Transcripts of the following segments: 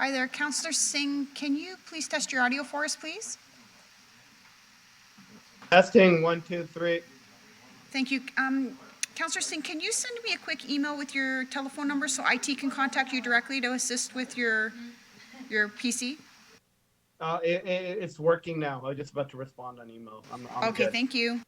Hi there, Councillor Singh. Can you please test your audio for us, please? Testing 1, 2, 3. Thank you. Councillor Singh, can you send me a quick email with your telephone number so IT can contact you directly to assist with your PC? It's working now. I was just about to respond on email. I'm Okay, good. thank you.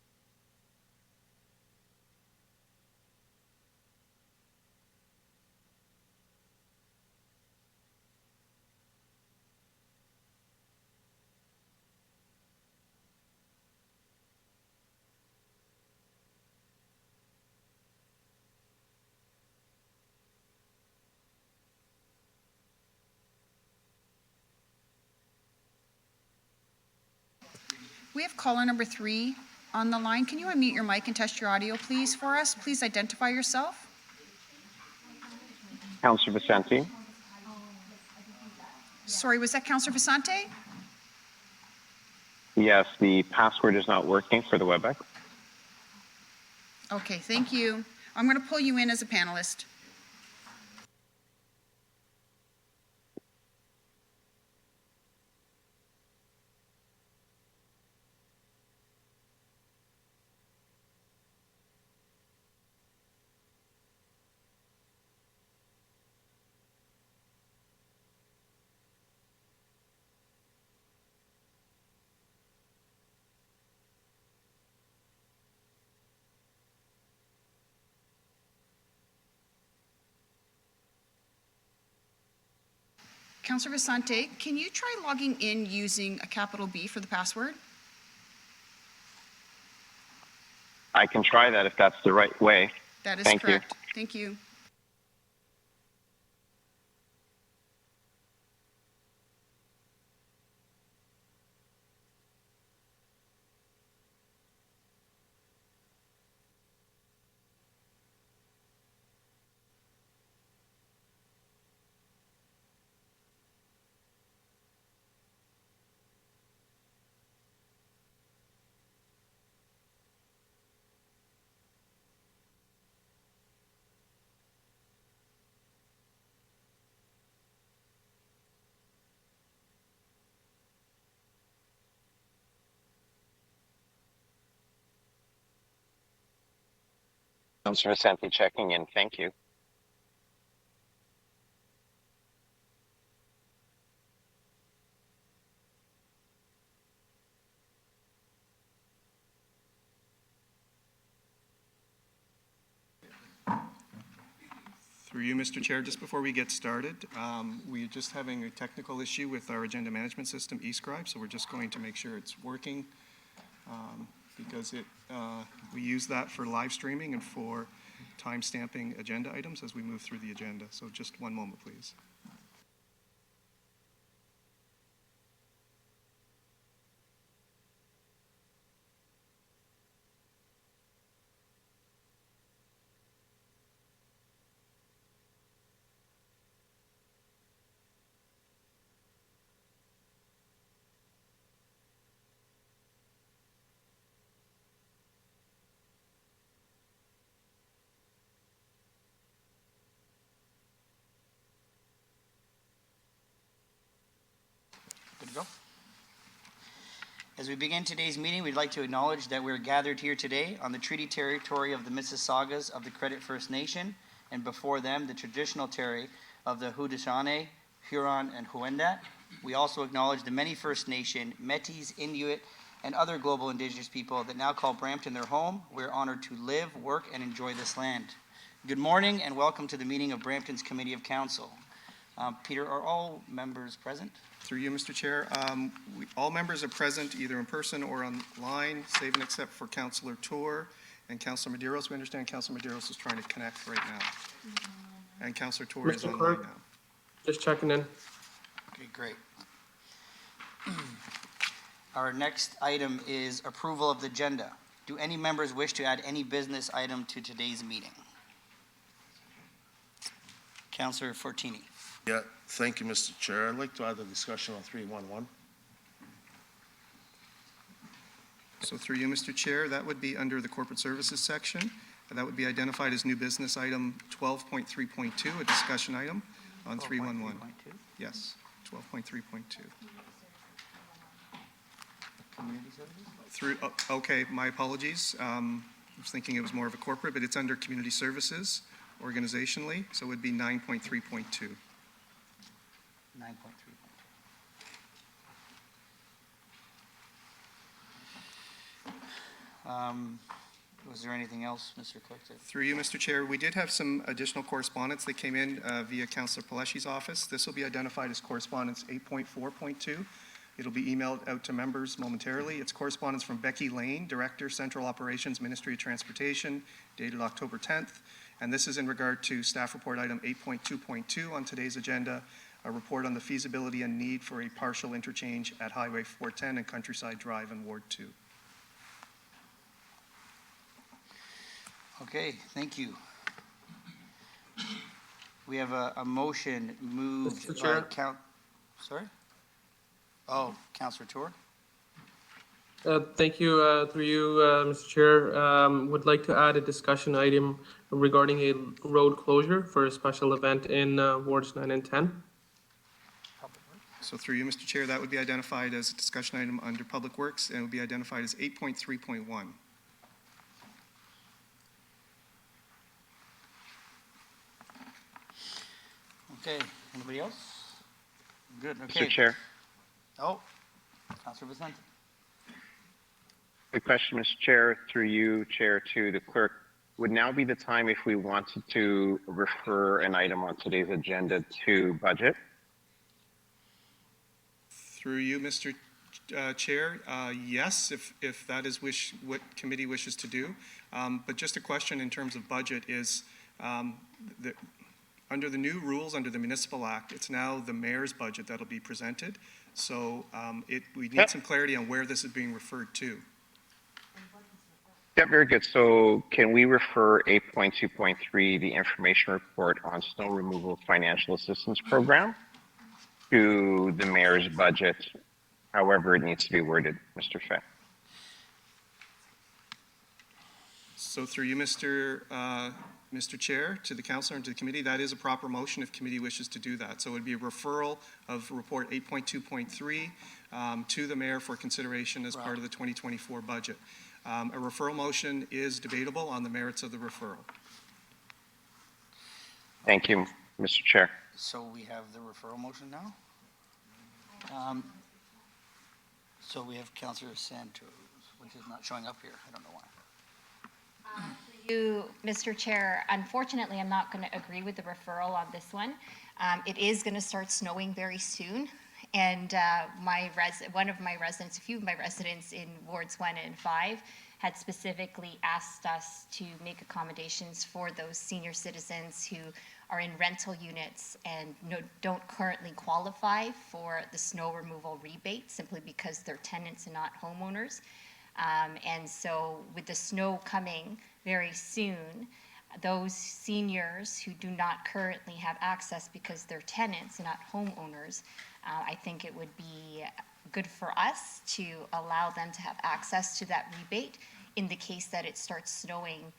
We have caller number 3 on the line. Can you unmute your mic and test your audio, please, for us? Please identify yourself. Councillor Vicente. Sorry, was that Councillor Vicente? Yes, the password is not working for the WebEx. Okay, thank you. I'm going to pull you in as a panelist. Councillor Vicente, can you try logging in using a capital B for the password? I can try that if that's the right way. That is Thank correct. you. Thank you. Councillor Vicente checking in. Thank you. Through you, Mr. Chair, just before we get started, we're just having a technical issue with our agenda management system, eScribe, so we're just going to make sure it's working because we use that for live streaming and for time stamping agenda items as we move through the agenda. So just one moment, please. Good to go. As we begin today's meeting, we'd like to acknowledge that we're gathered here today on the treaty territory of the Mississaugas of the Credit First Nation, and before them, the traditional territory of the Haudenosaunee, Huron, and Wendat. We also acknowledge the many First Nation, Métis, Inuit, and other global Indigenous people that now call Brampton their home. We're honored to live, work, and enjoy this land. Good morning, and welcome to the meeting of Brampton's Committee of Council. Peter, are all members present? Through you, Mr. Chair, all members are present either in person or online, save and except for Councillor Tour and Councillor Medeiros. We understand Councillor Medeiros is trying to connect right now. And Councillor Tour is online now. Just checking in. Okay, great. Our next item is approval of the agenda. Do any members wish to add any business item to today's meeting? Councillor Fortini. Yeah, thank you, Mr. Chair. I'd like to add a discussion on 311. So through you, Mr. Chair, that would be under the corporate services section. And that would be identified as new business item 12.3.2, a discussion item on 311. Yes. 12.3.2. Community services? Okay, my apologies. I was thinking it was more of a corporate, but it's under community services organizationally, so it would be 9.3.2. 9.3. Was there anything else, Mr. Cook? Through you, Mr. Chair, we did have some additional correspondence that came in via Councillor Peleshi's office. This will be identified as correspondence 8.4.2. It'll be emailed out to members momentarily. It's correspondence from Becky Lane, Director, Central Operations, Ministry of Transportation, dated October 10th. And this is in regard to staff report item 8.2.2 on today's agenda, a report on the feasibility and need for a partial interchange at Highway 410 and Countryside Drive in Ward 2. Okay, thank you. We have a motion moved Mr. by Chair? Sorry? Oh, Councillor Tour? Thank you, through you, Mr. Chair. Would like to add a discussion item regarding a road closure for a special event in wards 9 and 10. So through you, Mr. Chair, that would be identified as a discussion item under Public Works, and it would be identified as 8.3.1. Okay, anybody else? Good, okay. Mr. Chair, Oh, Councillor Vicente. quick question, Mr. Chair, through you, Chair, to the clerk. Would now be the time if we wanted to refer an item on today's agenda to budget? Through you, Mr. Chair, yes, if that is what committee wishes to do. But just a question in terms of budget is, under the new rules, under the Municipal Act, it's now the mayor's budget that'll be presented. So we need some clarity on where this is being referred to. Yeah, very good. So can we refer 8.2.3, the information report on snow removal financial assistance program, to the mayor's budget, however it needs to be worded, Mr. Fay? So through you, Mr. Chair, to the councillor and to the committee, that is a proper motion if committee wishes to do that. So it would be a referral of report 8.2.3 to the mayor for consideration as part of the 2024 budget. A referral motion is debatable on the merits of the referral. Thank you, Mr. Chair. So we have the referral motion now? So we have Councillor Santos, which is not showing up here. I don't know why. You, Mr. Chair, unfortunately, I'm not going to agree with the referral on this one. It is going to start snowing very soon, and one of my residents, a few of my residents in wards 1 and 5 had specifically asked us to make accommodations for those senior citizens who are in rental units and don't currently qualify for the snow removal rebate simply because they're tenants and not homeowners. And so with the snow coming very soon, those seniors who do not currently have access because they're tenants and not homeowners, I think it would be good for us to allow them to have access to that rebate in the case that it starts snowing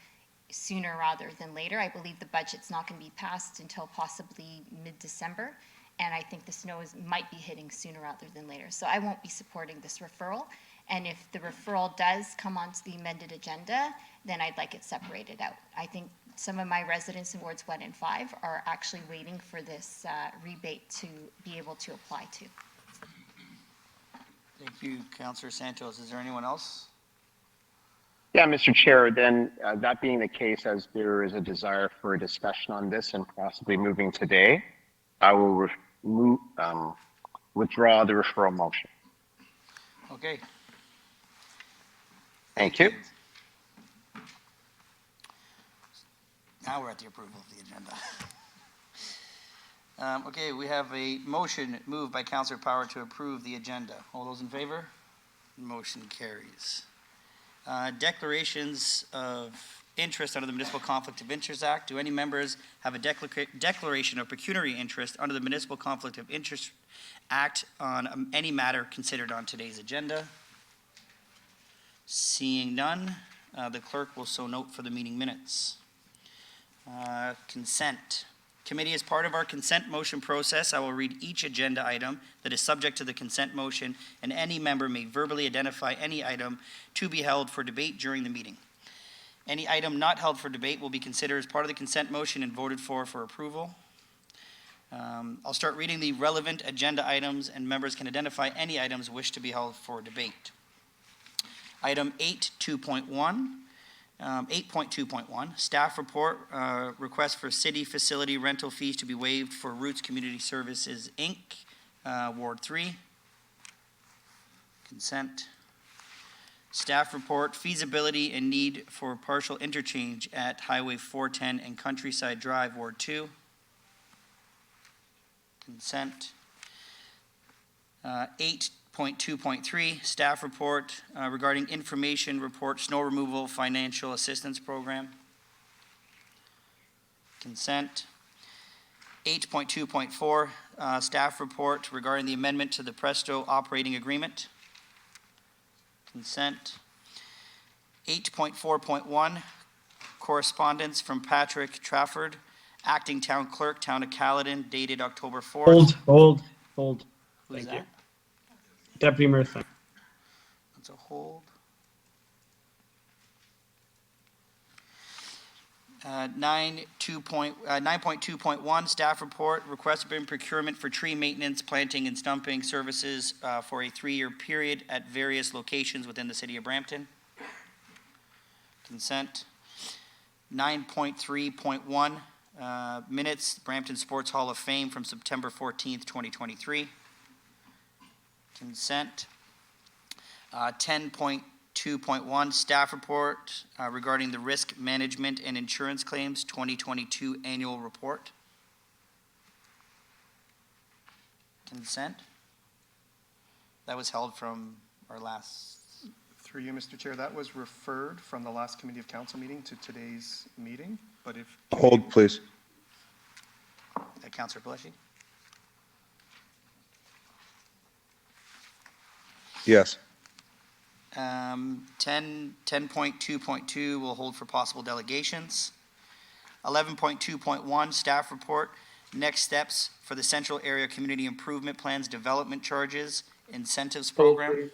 sooner rather than later. I believe the budget's not going to be passed until possibly mid-December, and I think the snow might be hitting sooner rather than later. So I won't be supporting this referral. And if the referral does come onto the amended agenda, then I'd like it separated out. I think some of my residents in wards 1 and 5 are actually waiting for this rebate to be able to apply to. Thank you, Councillor Santos. Is there anyone else? Yeah, Mr. Chair, then that being the case, as there is a desire for a discussion on this and possibly moving today, I will withdraw the referral motion. Okay. Thank you. Now we're at the approval of the agenda. Okay, we have a motion moved by Councillor Power to approve the agenda. All those in favor? Motion carries. Declarations of interest under the Municipal Conflict of Interest Act. Do any members have a declaration of pecuniary interest under the Municipal Conflict of Interest Act on any matter considered on today's agenda? Seeing none, the clerk will so note for the meeting minutes. Consent. Committee, as part of our consent motion process, I will read each agenda item that is subject to the consent motion, and any member may verbally identify any item to be held for debate during the meeting. Any item not held for debate will be considered as part of the consent motion and voted for approval. I'll start reading the relevant agenda items, and members can identify any items wished to be held for debate. Item 8.2.1, 8.2.1, staff report, request for city facility rental fees to be waived for Roots Community Services, Inc., Ward 3. Consent. Staff report, feasibility and need for partial interchange at Highway 410 and Countryside Drive, Ward 2. Consent. 8.2.3, staff report regarding information report, snow removal financial assistance program. Consent. 8.2.4, staff report regarding the amendment to the Presto operating agreement. Consent. 8.4.1, correspondence from Patrick Trafford, acting town clerk, town of Caledon, dated October 4th. Hold. Who's Thank that? you. Deputy Mayor Singh. That's a hold. 9.2.1, staff report, request for procurement for tree maintenance, planting, and stumping services for a 3-year period at various locations within the city of Brampton. Consent. 9.3.1, minutes, Brampton Sports Hall of Fame from September 14th, 2023. Consent. 10.2.1, staff report regarding the risk management and insurance claims 2022 annual report. Consent. That was held from our last, Through you, Mr. Chair, that was referred from the last Committee of Council meeting to today's meeting, but if. Hold, please. Councilor Pelletier. Yes. 10.2.2 will hold for possible delegations. 11.2.1, staff report, next steps for the Central Area Community Improvement Plans Development Charges Incentives Hold, Program. please.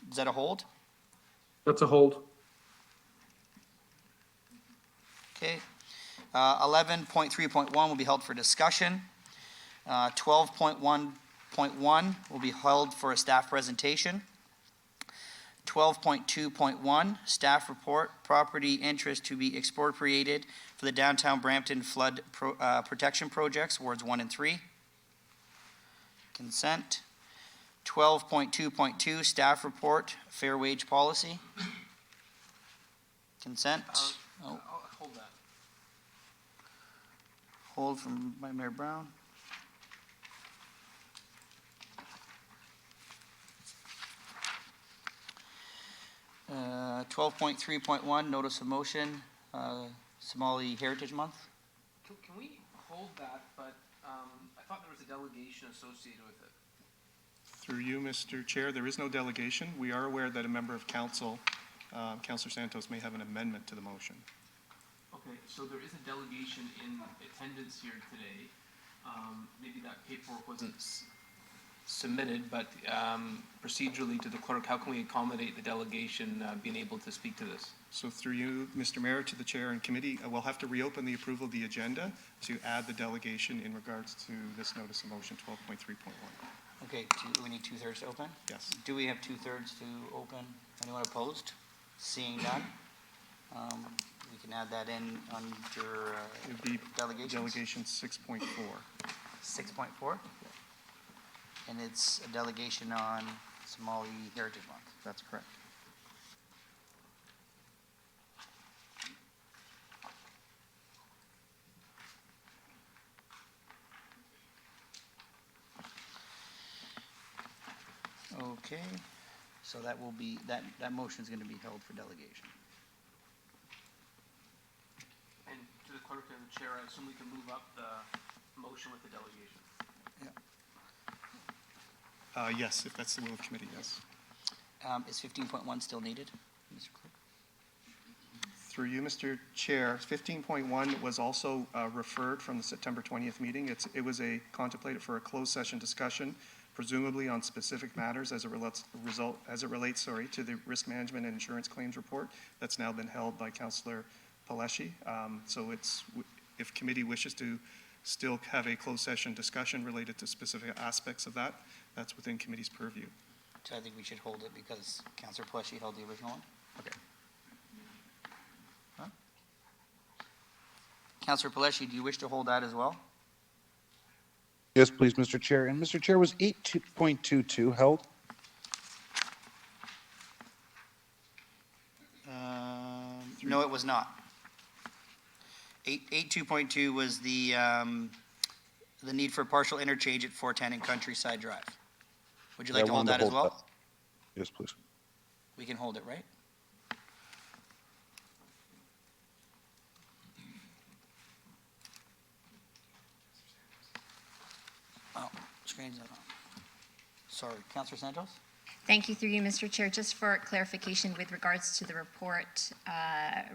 Is that a hold? That's a hold. Okay. 11.3.1 will be held for discussion. 12.1.1 will be held for a staff presentation. 12.2.1, staff report, property interest to be expropriated for the downtown Brampton flood protection projects, wards 1 and 3. Consent. 12.2.2, staff report, fair wage policy. Consent. Oh, Hold that. hold from by Mayor Brown. Uh, 12.3.1, notice of motion, Somali Heritage Month. Can we hold that, but I thought there was a delegation associated with it. Through you, Mr. Chair, there is no delegation. We are aware that a member of council, Councilor Santos, may have an amendment to the motion. Okay, so there is a delegation in attendance here today. Maybe that paperwork wasn't submitted, but procedurally to the clerk, how can we accommodate the delegation being able to speak to this? So through you, Mr. Mayor, to the chair and committee, we'll have to reopen the approval of the agenda to add the delegation in regards to this notice of motion 12.3.1. Okay, we need 2/3 to open? Yes. Do we have 2/3 to open? Anyone opposed? Seeing none? We can add that in under It would be delegations. delegation 6.4. 6.4? And it's a delegation on Somali Heritage Month. That's correct. Okay, so that will be, that motion is going to be held for delegation. And to the clerk and the chair, I assume we can move up the motion with the delegation. Yes, if that's the will of committee, yes. Is 15.1 still needed, Mr. Clerk? Through you, Mr. Chair, 15.1 was also referred from the September 20th meeting. It was contemplated for a closed session discussion, presumably on specific matters as it relates to the risk management and insurance claims report that's now been held by Councillor Paleshi. So if committee wishes to still have a closed session discussion related to specific aspects of that, that's within committee's purview. So I think we should hold it because Councillor Pelletier held the original one? Okay. Huh? Councillor Pelletier, do you wish to hold that as well? Yes, please, Mr. Chair. And Mr. Chair, was 8.22 held? No, it was not. 8.2.2 was the need for partial interchange at 410 and Countryside Drive. Would you like Yeah, to I hold wanted that to as well? that. Yes, please. We can hold it, right? Oh, screen's not on. Sorry, Councillor Santos? Thank you, through you, Mr. Chair. Just for clarification with regards to the report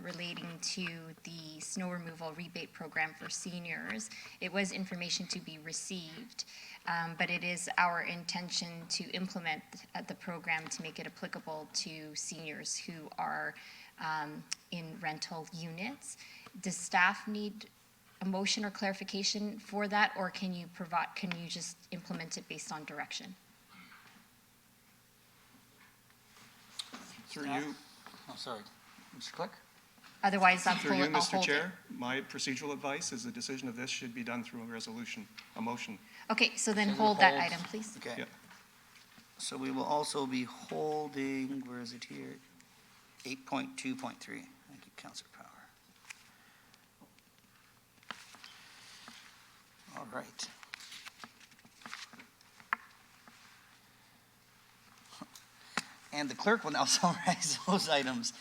relating to the snow removal rebate program for seniors, it was information to be received, but it is our intention to implement the program to make it applicable to seniors who are in rental units. Does staff need a motion or clarification for that, or can you just implement it based on direction? Through you, Oh, sorry. Mr. Clerk? Otherwise, I'll through hold you, it. Mr. Chair, my procedural advice is the decision of this should be done through a resolution, a motion. Okay, so then So we hold that hold- item, please. Okay. Yeah. So we will also be holding, where is it here? 8.2.3. Thank you, Councillor Power. All right. And the clerk will now summarize those items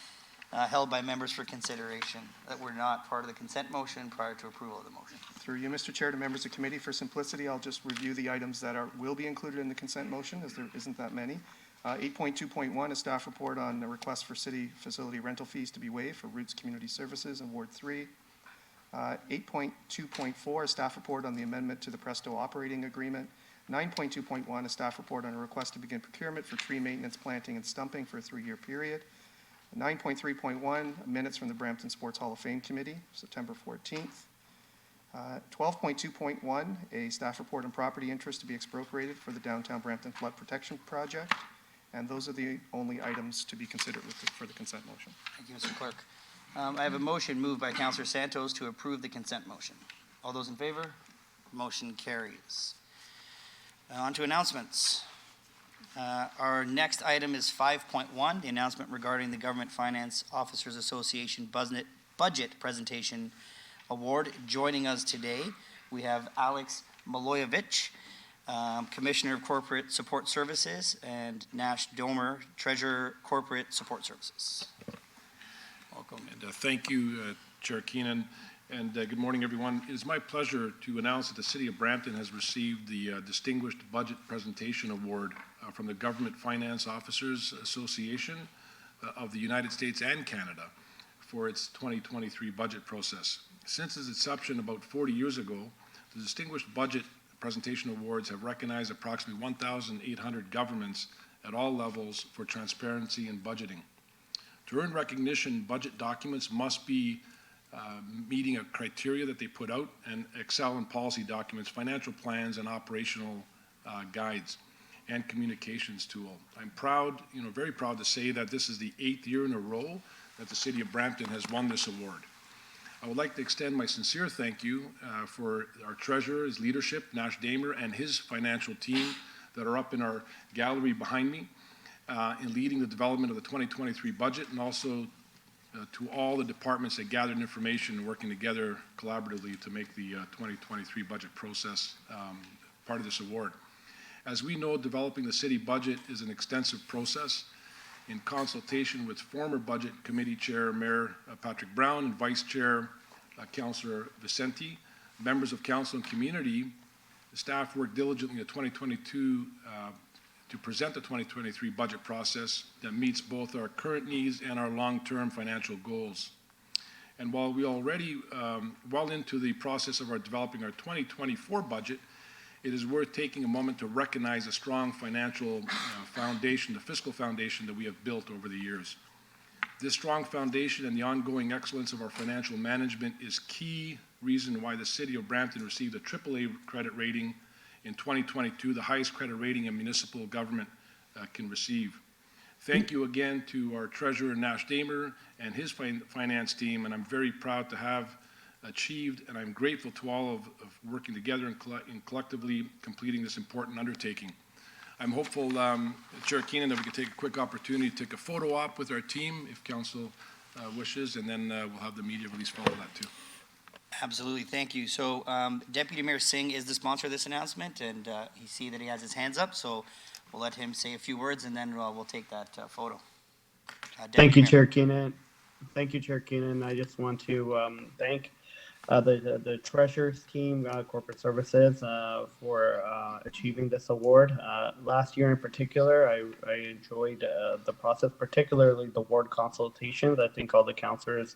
held by members for consideration that were not part of the consent motion prior to approval of the motion. Through you, Mr. Chair, to members of committee, for simplicity, I'll just review the items that will be included in the consent motion, as there isn't that many. 8.2.1, a staff report on the request for city facility rental fees to be waived for Roots Community Services in Ward 3. 8.2.4, a staff report on the amendment to the Presto operating agreement. 9.2.1, a staff report on a request to begin procurement for tree maintenance, planting, and stumping for a 3-year period. 9.3.1, minutes from the Brampton Sports Hall of Fame Committee, September 14th. 12.2.1, a staff report on property interest to be expropriated for the Downtown Brampton Flood Protection Project. And those are the only items to be considered for the consent motion. Thank you, Mr. Clerk. I have a motion moved by Councillor Santos to approve the consent motion. All those in favor? Motion carries. On to announcements. Our next item is 5.1, the announcement regarding the Government Finance Officers Association Budget Presentation Award. Joining us today, we have Alex Maloyevich, Commissioner of Corporate Support Services, and Nash Domer, Treasurer, Corporate Support Services. Welcome. And thank you, Chair Keenan, and good morning, everyone. It is my pleasure to announce that the City of Brampton has received the Distinguished Budget Presentation Award from the Government Finance Officers Association of the United States and Canada for its 2023 budget process. Since its inception about 40 years ago, the Distinguished Budget Presentation Awards have recognized approximately 1,800 governments at all levels for transparency in budgeting. To earn recognition, budget documents must be meeting a criteria that they put out and excel in policy documents, financial plans, and operational guides and communications tool. I'm proud, very proud to say that this is the 8th year in a row that the City of Brampton has won this award. I would like to extend my sincere thank you for our treasurer, his leadership, Nash Damer, and his financial team that are up in our gallery behind me in leading the development of the 2023 budget, and also to all the departments that gathered information and working together collaboratively to make the 2023 budget process part of this award. As we know, developing the city budget is an extensive process in consultation with former Budget Committee Chair Mayor Patrick Brown and Vice Chair Councillor Vicente, members of council and community. The staff worked diligently in 2022 to present the 2023 budget process that meets both our current needs and our long-term financial goals. And while we already well into the process of developing our 2024 budget, it is worth taking a moment to recognize the strong financial foundation, the fiscal foundation that we have built over the years. This strong foundation and the ongoing excellence of our financial management is key reason why the City of Brampton received a AAA credit rating in 2022, the highest credit rating a municipal government can receive. Thank you again to our Treasurer, Nash Damer, and his finance team, and I'm very proud to have achieved, and I'm grateful to all of working together and collectively completing this important undertaking. I'm hopeful, Chair Keenan, that we can take a quick opportunity to take a photo op with our team, if council wishes, and then we'll have the media release follow that too. Absolutely, thank you. So Deputy Mayor Singh is the sponsor of this announcement, and you see that he has his hands up, so we'll let him say a few words, and then we'll take that photo. Thank you, Mayor. Chair Keenan. Thank you, Chair Keenan. I just want to thank the Treasurer's team, Corporate Services, for achieving this award. Last year in particular, I enjoyed the process, particularly the ward consultations. I think all the councillors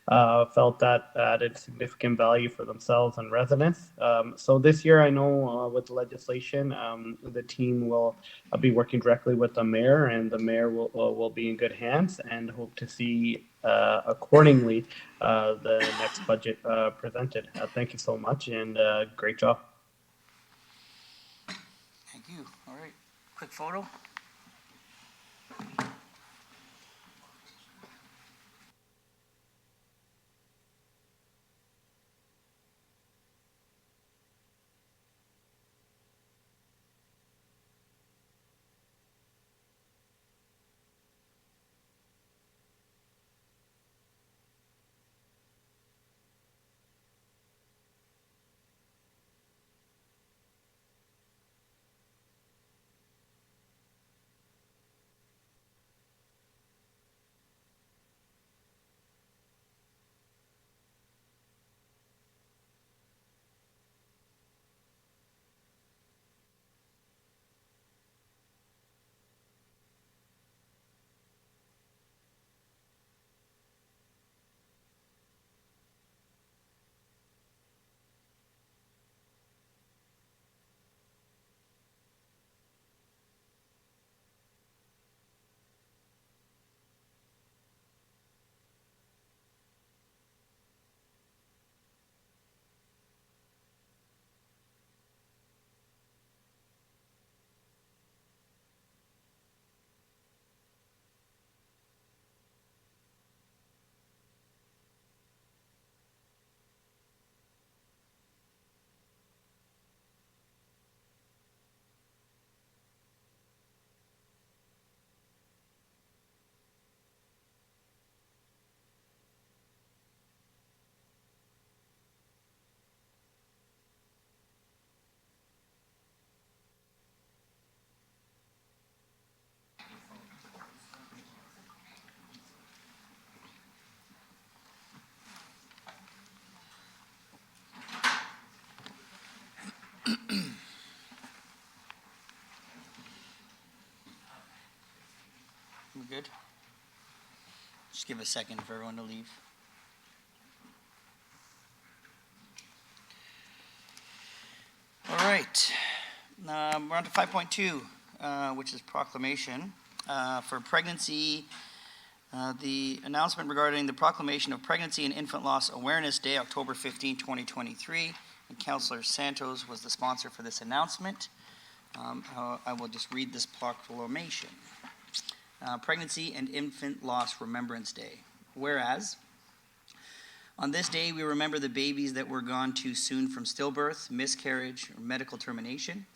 felt that added significant value for themselves and residents. So this year, I know with the legislation, the team will be working directly with the mayor, and the mayor will be in good hands, and hope to see accordingly the next budget presented. Thank you so much, and great job. Thank you. All right, quick photo. We good? Just give a second for everyone to leave. All right, we're on to 5.2, which is proclamation for pregnancy. The announcement regarding the proclamation of Pregnancy and Infant Loss Awareness Day, October 15, 2023, and Councillor Santos was the sponsor for this announcement. I will just read this proclamation. Pregnancy and Infant Loss Remembrance Day. Whereas, on this day we remember the babies that were gone too soon from stillbirth, miscarriage, or medical termination.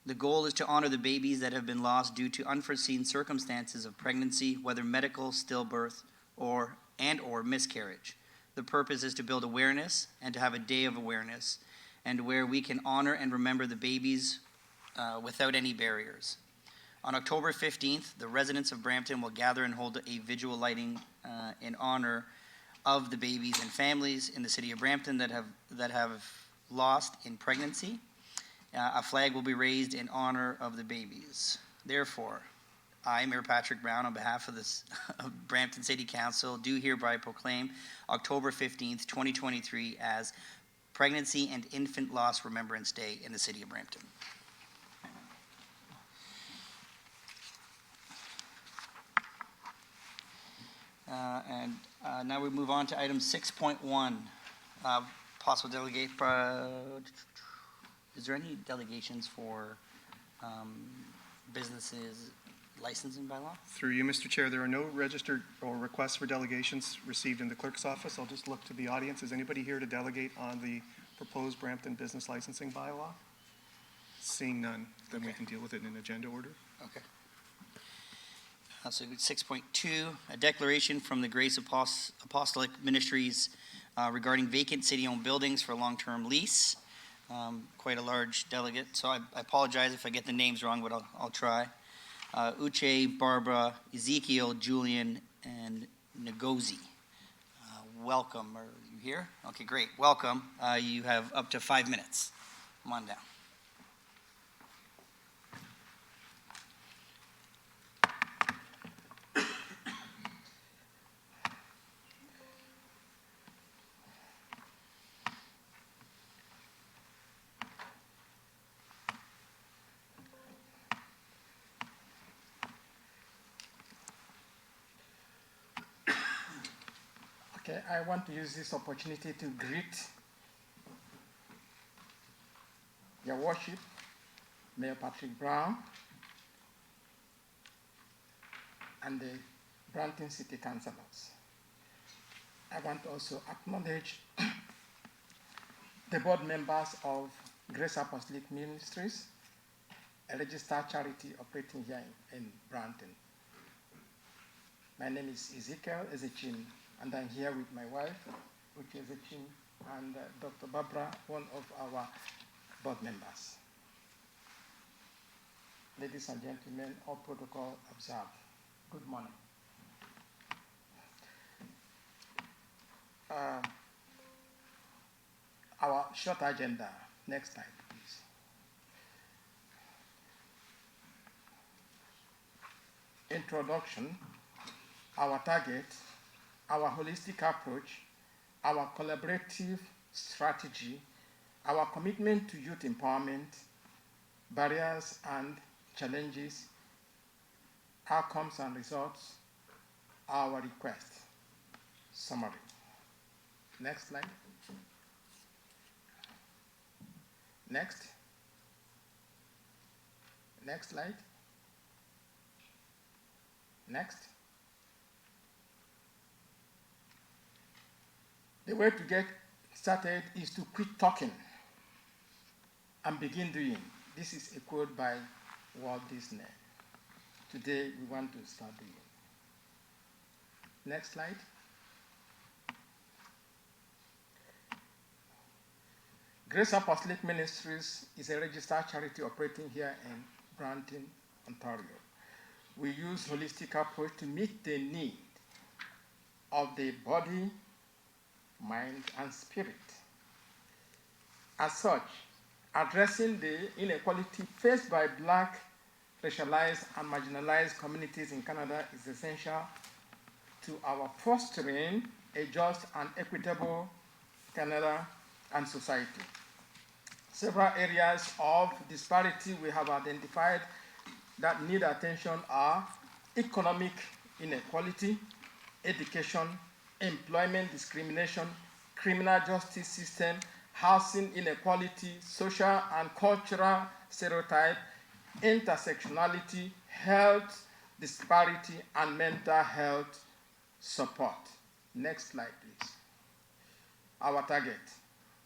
The goal is to honor the babies that have been lost due to unforeseen circumstances of pregnancy, whether medical, stillbirth, or miscarriage. The purpose is to build awareness and to have a day of awareness, and where we can honor and remember the babies without any barriers. On October 15th, the residents of Brampton will gather and hold a visual lighting in honor of the babies and families in the city of Brampton that have lost in pregnancy. A flag will be raised in honor of the babies. Therefore, I, Mayor Patrick Brown, on behalf of this Brampton City Council, do hereby proclaim October 15th, 2023 as Pregnancy and Infant Loss Remembrance Day in the city of Brampton. Now we move on to item 6.1, possible delegate, is there any delegations for businesses licensing by law? Through you, Mr. Chair, there are no registered or requests for delegations received in the clerk's office. I'll just look to the audience. Is anybody here to delegate on the proposed Brampton business licensing bylaw? Seeing none, then we can deal with it in agenda order. Okay. So 6.2, a declaration from the Grace Apostolic Ministries regarding vacant city-owned buildings for long-term lease. Quite a large delegate, so I apologize if I get the names wrong, but I'll try. Uche, Barbara, Ezekiel, Julian, and Ngozi. Welcome. Are you here? Okay, great. Welcome. You have up to 5 minutes. Come on down. Okay, I want to use this opportunity to greet Your Worship, Mayor Patrick Brown, and the Brampton City Councilors. I want to also acknowledge the board members of Grace Apostolic Ministries, a registered charity operating here in Brampton. My name is Ezekiel Ezechin, and I'm here with my wife, Uche Ezechin, and Dr. Barbara, one of our board members. Ladies and gentlemen, all protocol observed. Good morning. Our short agenda. Next slide, please. Introduction, our target, our holistic approach, our collaborative strategy, our commitment to youth empowerment, barriers and challenges, outcomes and results, our request. Summary. Next slide. Next. Next slide. Next. The way to get started is to quit talking and begin doing. This is a quote by Walt Disney. Today, we want to start doing. Next slide. Grace Apostolic Ministries is a registered charity operating here in Brampton, Ontario. We use holistic approach to meet the need of the body, mind, and spirit. As such, addressing the inequality faced by Black, racialized, and marginalized communities in Canada is essential to our fostering a just and equitable Canada and society. Several areas of disparity we have identified that need attention are economic inequality, education, employment discrimination, criminal justice system, housing inequality, social and cultural stereotype, intersectionality, health disparity, and mental health support. Next slide, please. Our target.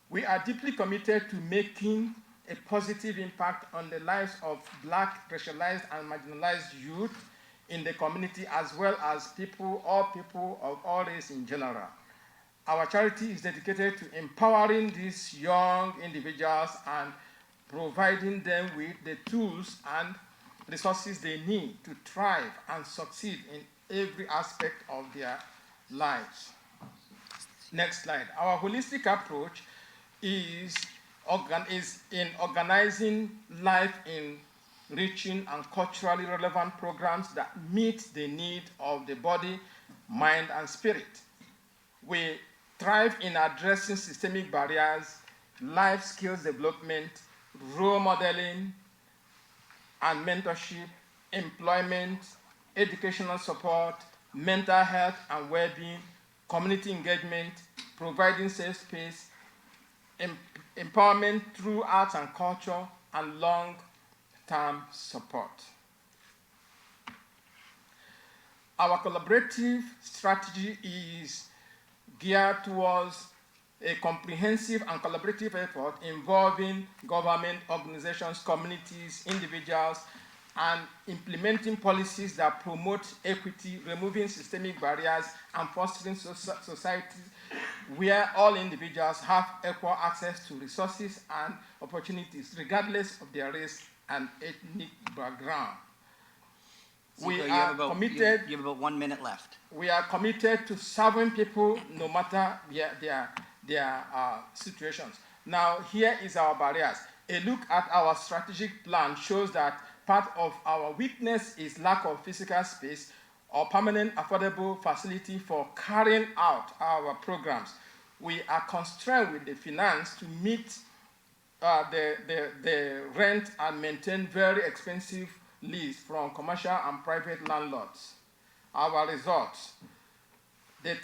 We are deeply committed to making a positive impact on the lives of Black, racialized, and marginalized youth in the community, as well as people of all race in general. Our charity is dedicated to empowering these young individuals and providing them with the tools and resources they need to thrive and succeed in every aspect of their lives. Next slide. Our holistic approach is in organizing life in reaching, and culturally relevant programs that meet the need of the body, mind, and spirit. We thrive in addressing systemic barriers, life skills development, role modeling, and mentorship, employment, educational support, mental health and well-being, community engagement, providing safe space, empowerment through arts and culture, and long-term support. Our collaborative strategy is geared towards a comprehensive and collaborative effort involving government, organizations, communities, individuals, and implementing policies that promote equity, removing systemic barriers, and fostering societies where all individuals have equal access to resources and opportunities, regardless of their race and ethnic background. We Zico, are committed. You have about 1 minute left. We are committed to serving people no matter their situations. Now, here is our barriers. A look at our strategic plan shows that part of our weakness is lack of physical space or permanent affordable facility for carrying out our programs. We are constrained with the finance to meet the rent and maintain very expensive lease from commercial and private landlords. Our results. The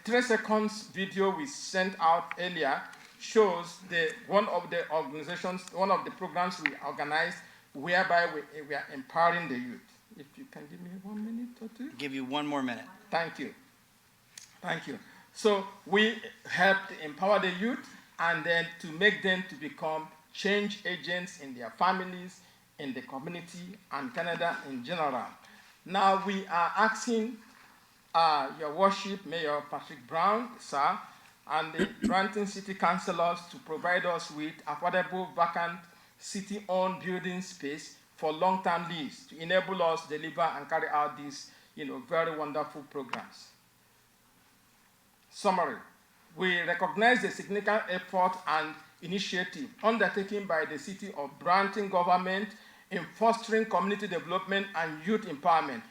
3 seconds video we sent out earlier shows one of the programs we organized whereby we are empowering the youth. If you can give me 1 minute or two. Give you 1 more minute. Thank you. Thank you. So we help to empower the youth and then to make them to become change agents in their families, in the community, and Canada in general. Now we are asking Your Worship, Mayor Patrick Brown, sir, and the Brampton City Councillors to provide us with affordable vacant city-owned building space for long-term lease to enable us to deliver and carry out these very wonderful programs. Summary. We recognize the significant effort and initiative undertaken by the City of Brampton government in fostering community development and youth empowerment.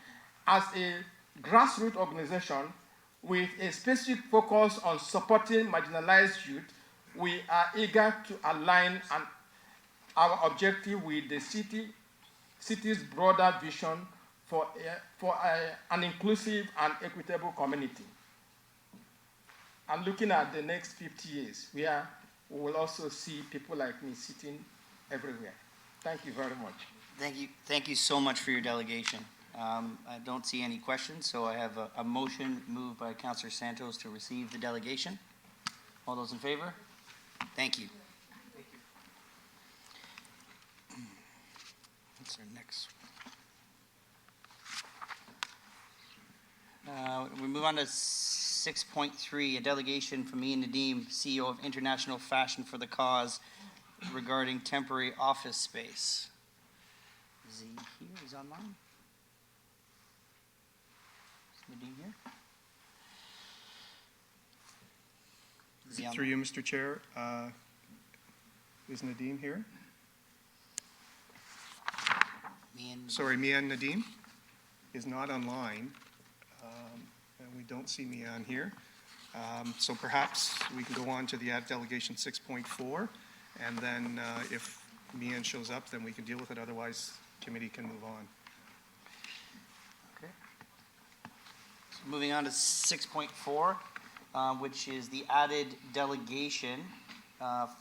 As a grassroots organization with a specific focus on supporting marginalized youth, we are eager to align our objective with the city's broader vision for an inclusive and equitable community. I'm looking at the next 50 years, where we will also see people like me sitting everywhere. Thank you very much. Thank you so much for your delegation. I don't see any questions, so I have a motion moved by Councillor Santos to receive the delegation. All those in favor? Thank you. What's our next one? We move on to 6.3, a delegation from Ian Nadeem, CEO of International Fashion for the Cause, regarding temporary office space. Is he here? He's online? Is Nadeem here? Is he Through you, Mr. Chair, is Nadeem here? Sorry, Mian Nadeem is not online, and we don't see Mian here. So perhaps we can go on to the delegation 6.4, and then if Mian shows up, then we can deal with it. Otherwise, committee can move on. Okay. So moving on to 6.4, which is the added delegation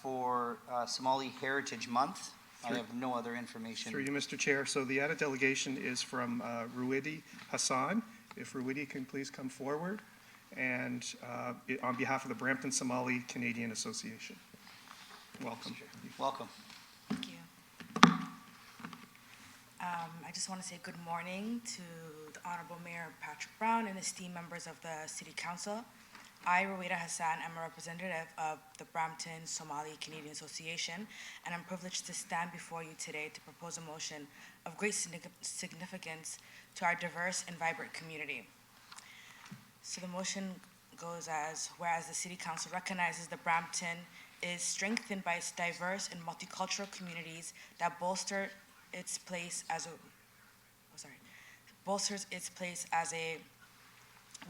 for Somali Heritage Month. I have no other information. Through you, Mr. Chair. So the added delegation is from Ruidi Hassan. If Ruidi can please come forward, and on behalf of the Brampton Somali Canadian Association. Welcome. Welcome. Thank you. I just want to say good morning to the Honorable Mayor Patrick Brown and esteemed members of the City Council. I, Ruida Hassan, am a representative of the Brampton Somali Canadian Association, and I'm privileged to stand before you today to propose a motion of great significance to our diverse and vibrant community. So the motion goes as, whereas the City Council recognizes that Brampton is strengthened by its diverse and multicultural communities that bolster its place as a, bolsters its place as a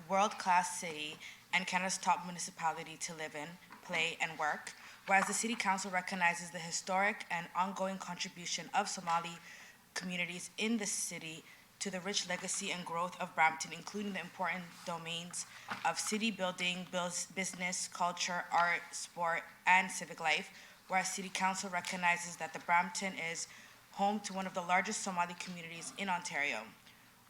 world-class city and Canada's top municipality to live in, play, and work. Whereas the City Council recognizes the historic and ongoing contribution of Somali communities in the city to the rich legacy and growth of Brampton, including the important domains of city building, business, culture, art, sport, and civic life. Whereas City Council recognizes that the Brampton is home to one of the largest Somali communities in Ontario.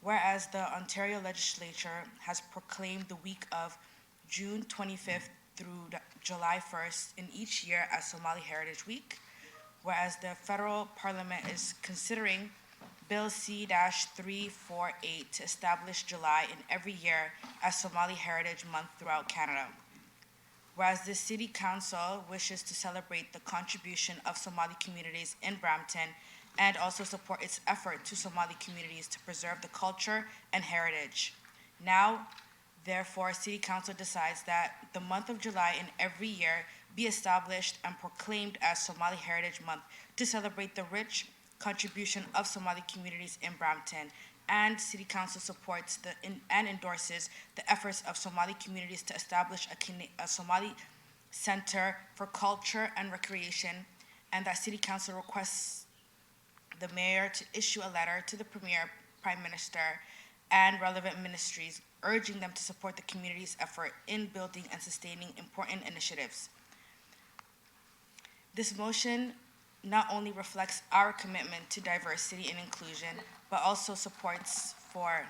Whereas the Ontario Legislature has proclaimed the week of June 25th through July 1st in each year as Somali Heritage Week. Whereas the federal parliament is considering Bill C-348 to establish July in every year as Somali Heritage Month throughout Canada. Whereas the City Council wishes to celebrate the contribution of Somali communities in Brampton and also support its effort to Somali communities to preserve the culture and heritage. Now, therefore, City Council decides that the month of July in every year be established and proclaimed as Somali Heritage Month to celebrate the rich contribution of Somali communities in Brampton, and City Council supports and endorses the efforts of Somali communities to establish a Somali Center for Culture and Recreation, and that City Council requests the Mayor to issue a letter to the Premier, Prime Minister, and relevant ministries, urging them to support the community's effort in building and sustaining important initiatives. This motion not only reflects our commitment to diversity and inclusion, but also supports for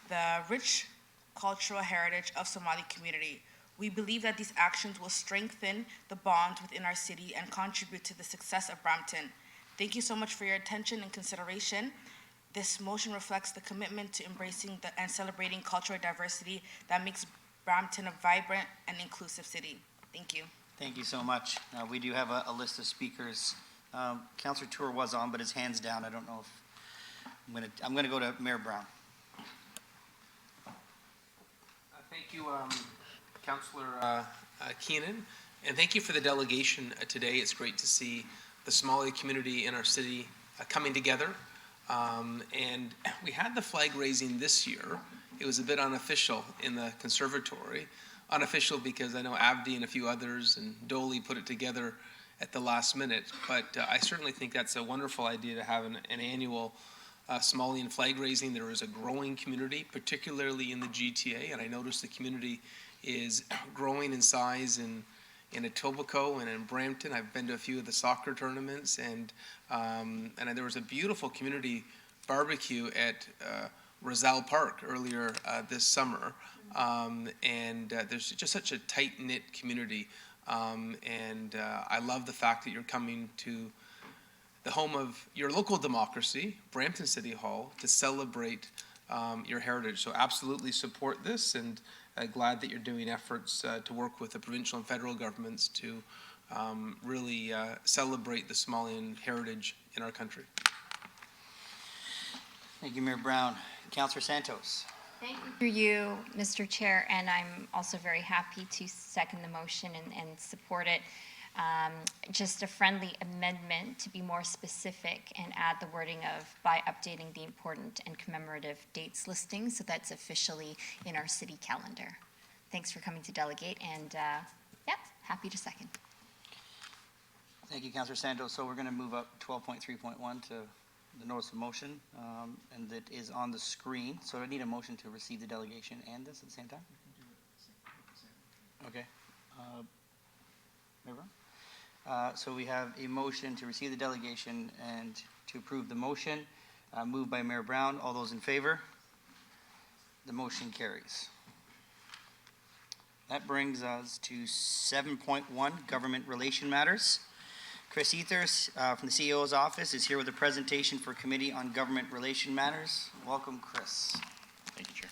the rich cultural heritage of Somali community. We believe that these actions will strengthen the bond within our city and contribute to the success of Brampton. Thank you so much for your attention and consideration. This motion reflects the commitment to embracing and celebrating cultural diversity that makes Brampton a vibrant and inclusive city. Thank you. Thank you so much. We do have a list of speakers. Councillor Tour was on, but his hand's down. I don't know if I'm gonna go to Mayor Brown. Thank you, Councillor Keenan, and thank you for the delegation today. It's great to see the Somali community in our city coming together. And we had the flag raising this year. It was a bit unofficial in the conservatory. Unofficial because I know Abdi and a few others and Dolly put it together at the last minute. But I certainly think that's a wonderful idea to have an annual Somalian flag raising. There is a growing community, particularly in the GTA, and I noticed the community is growing in size in Etobicoke and in Brampton. I've been to a few of the soccer tournaments, and there was a beautiful community barbecue at Rizal Park earlier this summer. There's just such a tight-knit community, and I love the fact that you're coming to the home of your local democracy, Brampton City Hall, to celebrate your heritage. So absolutely support this, and glad that you're doing efforts to work with the provincial and federal governments to really celebrate the Somalian heritage in our country. Thank you, Mayor Brown. Councillor Santos. Thank you through you, Mr. Chair, and I'm also very happy to second the motion and support it. Just a friendly amendment to be more specific and add the wording of by updating the important and commemorative dates listing, so that's officially in our city calendar. Thanks for coming to delegate, and happy to second. Thank you, Councillor Santos. So we're going to move up 12.3.1 to the notice of motion, and that is on the screen. So I need a motion to receive the delegation and this at the same time. Okay. Mayor Brown? So we have a motion to receive the delegation and to approve the motion, moved by Mayor Brown. All those in favor? The motion carries. That brings us to 7.1, Government Relation Matters. Chris Ethers from the CEO's office is here with a presentation for Committee on Government Relation Matters. Welcome, Chris. Thank you, Chair.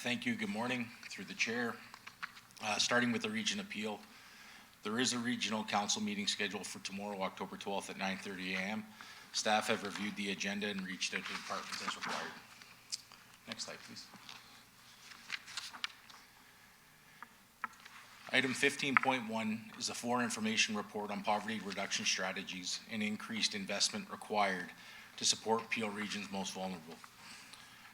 Thank you. Good morning, through the chair. Starting with the region appeal, there is a regional council meeting scheduled for tomorrow, October 12th at 9:30 a.m. Staff have reviewed the agenda and reached out to departments as required. Next slide, please. Item 15.1 is a for information report on poverty reduction strategies and increased investment required to support Peel Region's most vulnerable.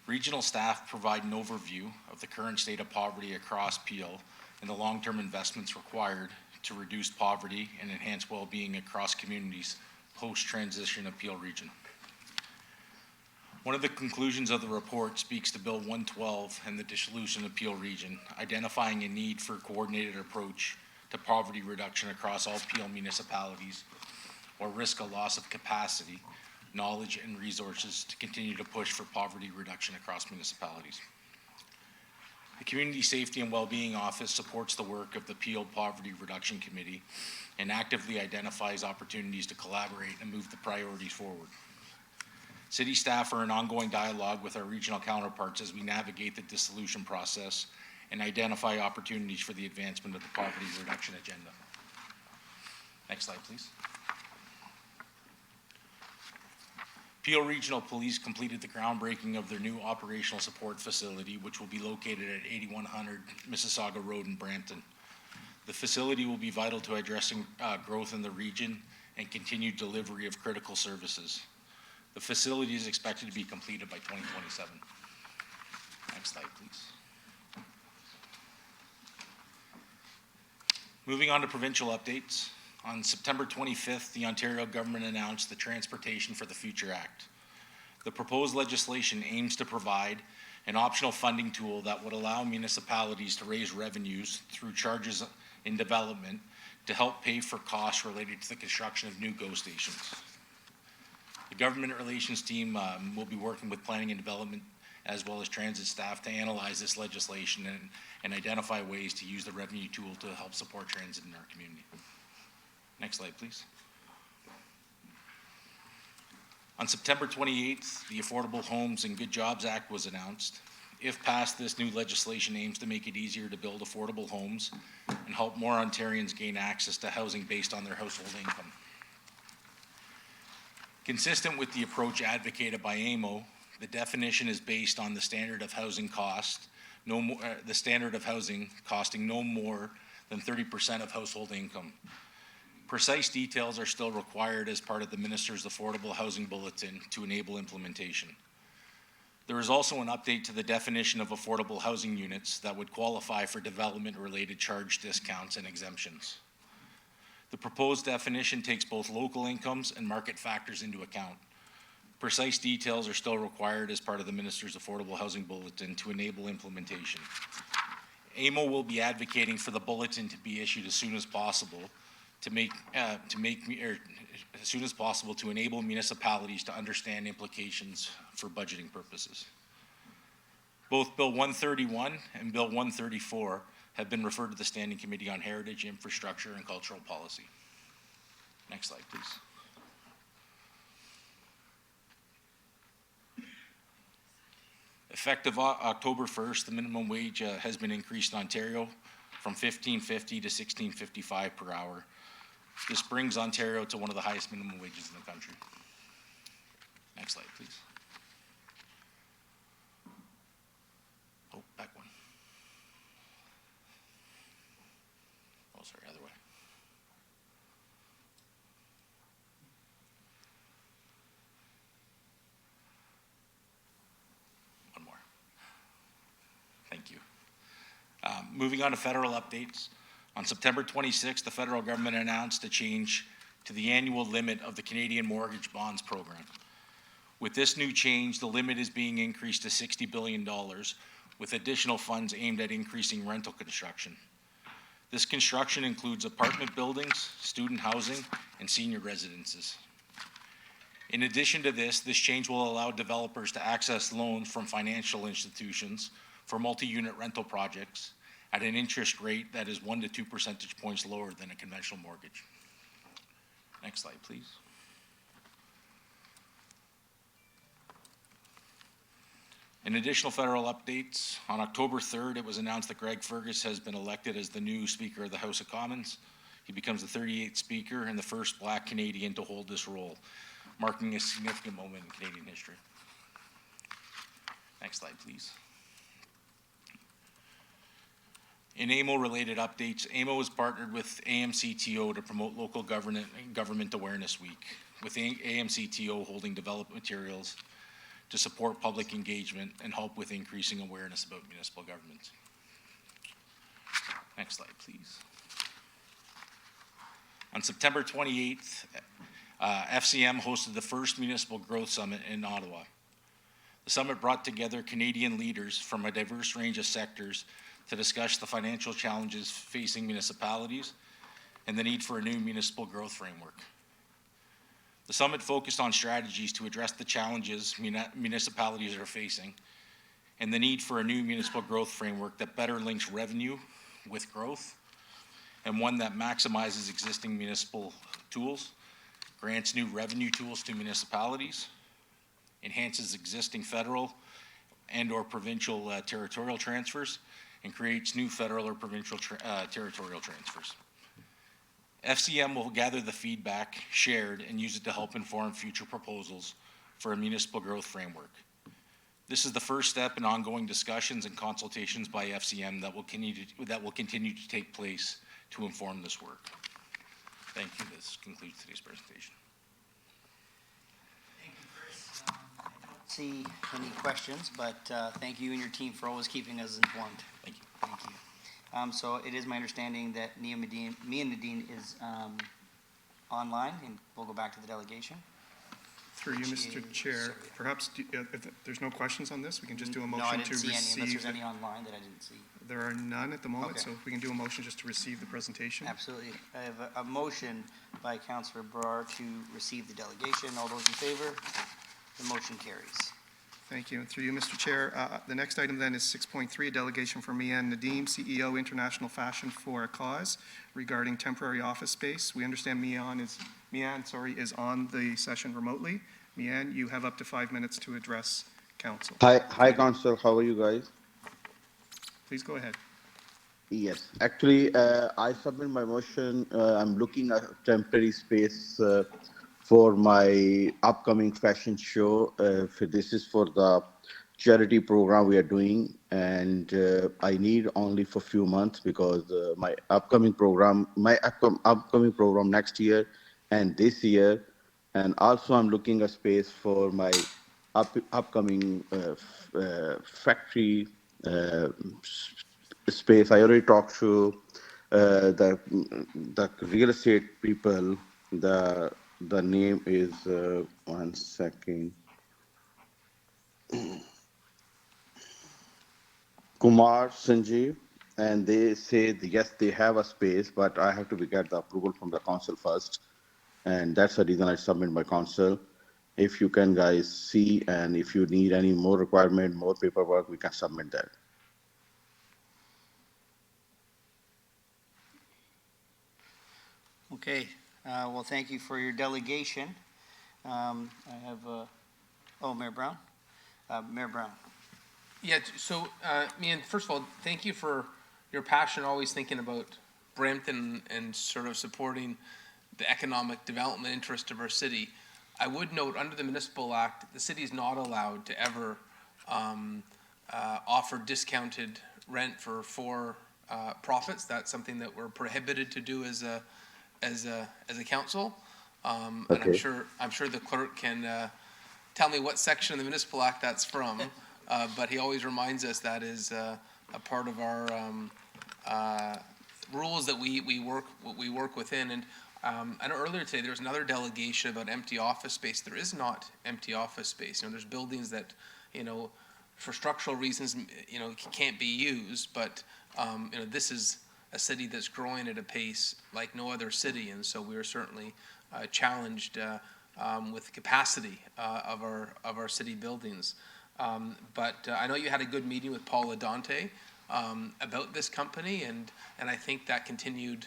Regional staff provide an overview of the current state of poverty across Peel and the long-term investments required to reduce poverty and enhance well-being across communities post-transition of Peel Region. One of the conclusions of the report speaks to Bill 112 and the dissolution of Peel Region, identifying a need for a coordinated approach to poverty reduction across all Peel municipalities or risk a loss of capacity, knowledge, and resources to continue to push for poverty reduction across municipalities. The Community Safety and Wellbeing Office supports the work of the Peel Poverty Reduction Committee and actively identifies opportunities to collaborate and move the priorities forward. City staff are in ongoing dialogue with our regional counterparts as we navigate the dissolution process and identify opportunities for the advancement of the poverty reduction agenda. Next slide, please. Peel Regional Police completed the groundbreaking of their new operational support facility, which will be located at 8100 Mississauga Road in Brampton. The facility will be vital to addressing growth in the region and continued delivery of critical services. The facility is expected to be completed by 2027. Next slide, please. Moving on to provincial updates. On September 25th, the Ontario government announced the Transportation for the Future Act. The proposed legislation aims to provide an optional funding tool that would allow municipalities to raise revenues through charges in development to help pay for costs related to the construction of new GO stations. The government relations team will be working with planning and development as well as transit staff to analyze this legislation and identify ways to use the revenue tool to help support transit in our community. Next slide, please. On September 28th, the Affordable Homes and Good Jobs Act was announced. If passed, this new legislation aims to make it easier to build affordable homes and help more Ontarians gain access to housing based on their household income. Consistent with the approach advocated by AMO, the definition is based on the standard of housing cost, the standard of housing costing no more than 30% of household income. Precise details are still required as part of the Minister's Affordable Housing Bulletin to enable implementation. There is also an update to the definition of affordable housing units that would qualify for development-related charge discounts and exemptions. The proposed definition takes both local incomes and market factors into account. Precise details are still required as part of the Minister's Affordable Housing Bulletin to enable implementation. AMO will be advocating for the bulletin to be issued as soon as possible to enable municipalities to understand implications for budgeting purposes. Both Bill 131 and Bill 134 have been referred to the Standing Committee on Heritage, Infrastructure, and Cultural Policy. Next slide, please. Effective October 1st, the minimum wage has been increased in Ontario from $15.50 to $16.55 per hour. This brings Ontario to one of the highest minimum wages in the country. Next slide, please. Oh, back one. Oh, sorry, other way. One more. Thank you. Moving on to federal updates. On September 26th, the federal government announced a change to the annual limit of the Canadian Mortgage Bonds Program. With this new change, the limit is being increased to $60 billion, with additional funds aimed at increasing rental construction. This construction includes apartment buildings, student housing, and senior residences. In addition to this change will allow developers to access loans from financial institutions for multi-unit rental projects at an interest rate that is 1 to 2 percentage points lower than a conventional mortgage. Next slide, please. In additional federal updates, on October 3rd, it was announced that Greg Fergus has been elected as the new Speaker of the House of Commons. He becomes the 38th Speaker and the first Black Canadian to hold this role, marking a significant moment in Canadian history. Next slide, please. In AMO-related updates, AMO has partnered with AMCTO to promote local government awareness week, with AMCTO holding developed materials to support public engagement and help with increasing awareness about municipal government. Next slide, please. On September 28th, FCM hosted the first Municipal Growth Summit in Ottawa. The summit brought together Canadian leaders from a diverse range of sectors to discuss the financial challenges facing municipalities and the need for a new municipal growth framework. The summit focused on strategies to address the challenges municipalities are facing and the need for a new municipal growth framework that better links revenue with growth and one that maximizes existing municipal tools, grants new revenue tools to municipalities, enhances existing federal and/or provincial territorial transfers, and creates new federal or provincial territorial transfers. FCM will gather the feedback shared and use it to help inform future proposals for a municipal growth framework. This is the first step in ongoing discussions and consultations by FCM that will continue to take place to inform this work. Thank you. This concludes today's presentation. Thank you, Chris. I don't see any questions, but thank you and your team for always keeping us informed. Thank you. Thank you. So it is my understanding that Mia Nadine is online, and we'll go back to the delegation. Through you, Mr. Chair, perhaps if there's no questions on this, we can just do a motion No, I to didn't see any, unless receive. there's any online that I didn't see. There are none at the moment, Okay. so if we can do a motion just to receive the presentation. Absolutely. I have a motion by Councillor Brar to receive the delegation. All those in favor? The motion carries. Thank you. And through you, Mr. Chair, the next item then is 6.3, a delegation for Mian Nadeem, CEO, International Fashion for a Cause, regarding temporary office space. We understand Mian is on the session remotely. Mian, you have up to 5 minutes to address council. Hi, Council. How are you guys? Please go ahead. Yes, actually, I submit my motion. I'm looking at temporary space for my upcoming fashion show. This is for the charity program we are doing, and I need only for a few months because my upcoming program next year and this year, and also I'm looking a space for my upcoming factory space. I already talked to the real estate people. The name is 1 second. Kumar Sanjeev, and they say yes, they have a space, but I have to get the approval from the council first, and that's the reason I submit my council. If you can guys see, and if you need any more requirement, more paperwork, we can submit that. Okay. Well, thank you for your delegation. I have, Mayor Brown? Mayor Brown. Yeah, so, Mian, first of all, thank you for your passion, always thinking about Brampton and sort of supporting the economic development interest of our city. I would note, under the Municipal Act, the city is not allowed to ever offer discounted rent for profits. That's something that we're prohibited to do as a council. And I'm sure the clerk can tell me what section of the Municipal Act that's from. But he always reminds us that is a part of our rules that we work within. And I know earlier today there was another delegation about empty office space. There is not empty office space. There's buildings that, for structural reasons, can't be used. But this is a city that's growing at a pace like no other city, and so we are certainly challenged with the capacity of our city buildings. But I know you had a good meeting with Paul Adante about this company, and I think that continued,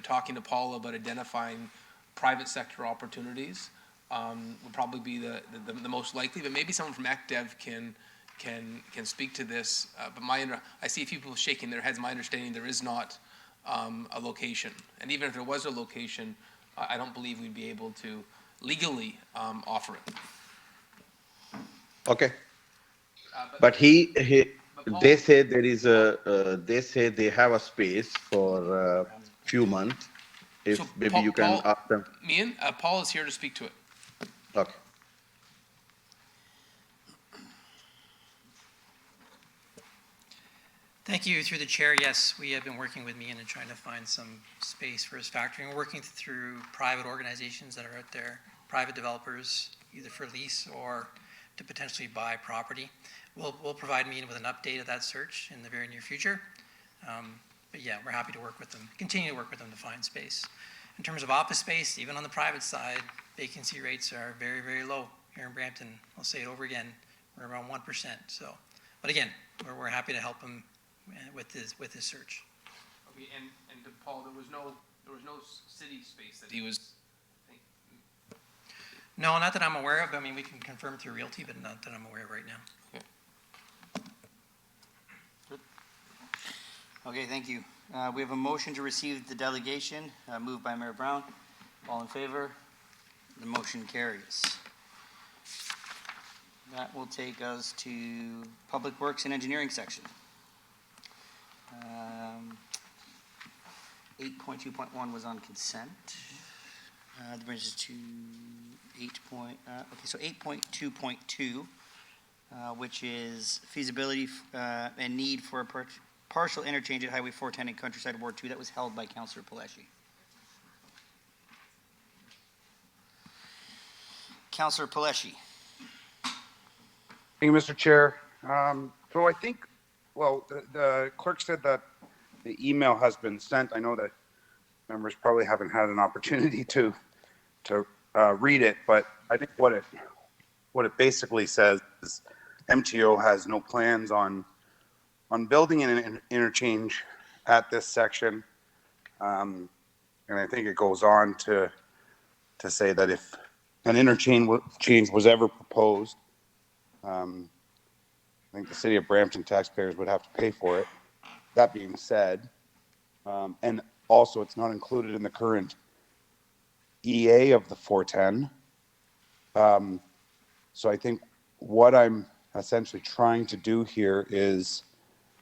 talking to Paul about identifying private sector opportunities would probably be the most likely, but maybe someone from ECDev can speak to this. But I see a few people shaking their heads. My understanding, there is not a location. And even if there was a location, I don't believe we'd be able to legally offer it. Okay. But But Paul- they say there is they say they have a space for a few months. If So maybe you can ask them. Mian, Paul is here to speak to it. Okay. Thank you. Through the chair, yes, we have been working with Mian and trying to find some space for his factory. We're working through private organizations that are out there, private developers, either for lease or to potentially buy property. We'll provide Mian with an update of that search in the very near future. But yeah, we're happy to work with them, continue to work with them to find space. In terms of office space, even on the private side, vacancy rates are very, very low here in Brampton. I'll say it over again, we're around 1%. So, but again, we're happy to help them with his search. Okay, and to Paul, there was no city space that he was. No, not that I'm aware of. I mean, we can confirm through Realty, but not that I'm aware of right now. Okay, thank you. We have a motion to receive the delegation, moved by Mayor Brown. All in favor? The motion carries. That will take us to Public Works and Engineering section. 8.2.1 was on consent. That brings us to 8.2.2, which is feasibility and need for a partial interchange at Highway 410 and Countryside Ward 2. That was held by Councillor Paleshi. Councillor Paleshi. Thank you, Mr. Chair. So I think, well, the clerk said that the email has been sent. I know that members probably haven't had an opportunity to read it, but I think what it basically says is MTO has no plans on building an interchange at this section. And I think it goes on to say that if an interchange was ever proposed, I think the city of Brampton taxpayers would have to pay for it. That being said, and also it's not included in the current EA of the 410. So I think what I'm essentially trying to do here is,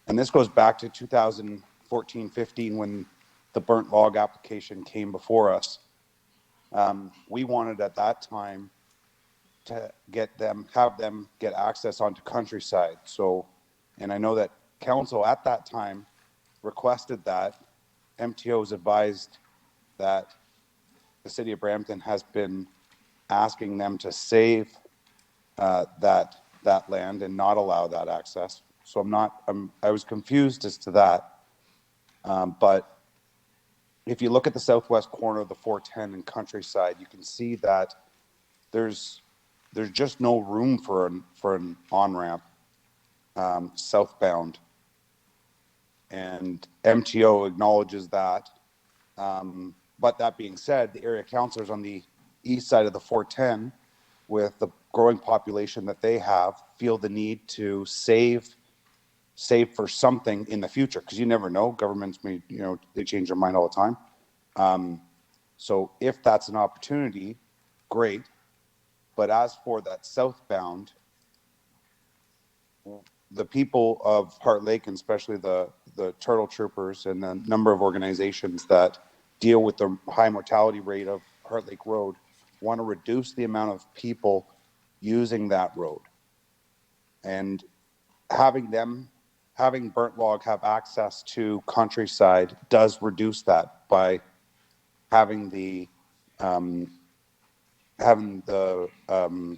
and this goes back to 2014-15 when the burnt log application came before us. We wanted at that time to have them get access onto Countryside. So, and I know that council at that time requested that. MTO was advised that the city of Brampton has been asking them to save that land and not allow that access. So I was confused as to that. But if you look at the southwest corner of the 410 and Countryside, you can see that there's just no room for an on-ramp southbound. And MTO acknowledges that. But that being said, the area councilors on the east side of the 410, with the growing population that they have, feel the need to save for something in the future, because you never know. Governments may, they change their mind all the time. So if that's an opportunity, great. But as for that southbound, the people of Heart Lake, and especially the Turtle Troopers and the number of organizations that deal with the high mortality rate of Heart Lake Road, want to reduce the amount of people using that road. And having burnt log have access to Countryside does reduce that by having the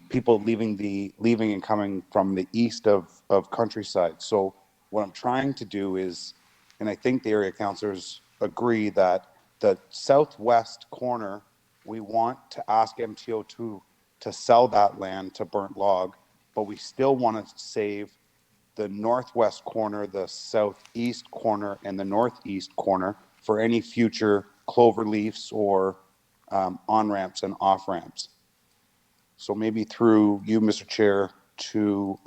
people leaving and coming from the east of Countryside. So what I'm trying to do is, and I think the area councilors agree, that the southwest corner, we want to ask MTO to sell that land to burnt log, but we still want to save the northwest corner, the southeast corner, and the northeast corner for any future clover leaves or on-ramps and off-ramps. So maybe through you, Mr. Chair, to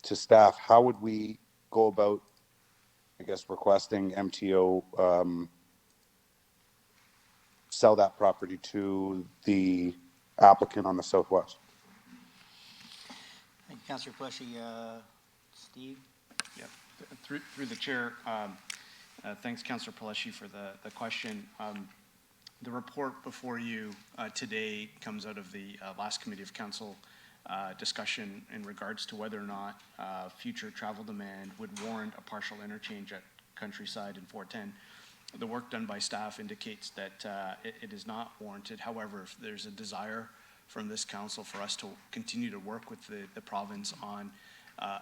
staff, how would we go about, I guess, requesting MTO sell that property to the applicant on the southwest? Thank you, Councillor Pleshy. Steve? Yeah, through the chair, thanks, Councillor Paleshi, for the question. The report before you today comes out of the last Committee of Council discussion in regards to whether or not future travel demand would warrant a partial interchange at Countryside and 410. The work done by staff indicates that it is not warranted. However, if there's a desire from this council for us to continue to work with the province on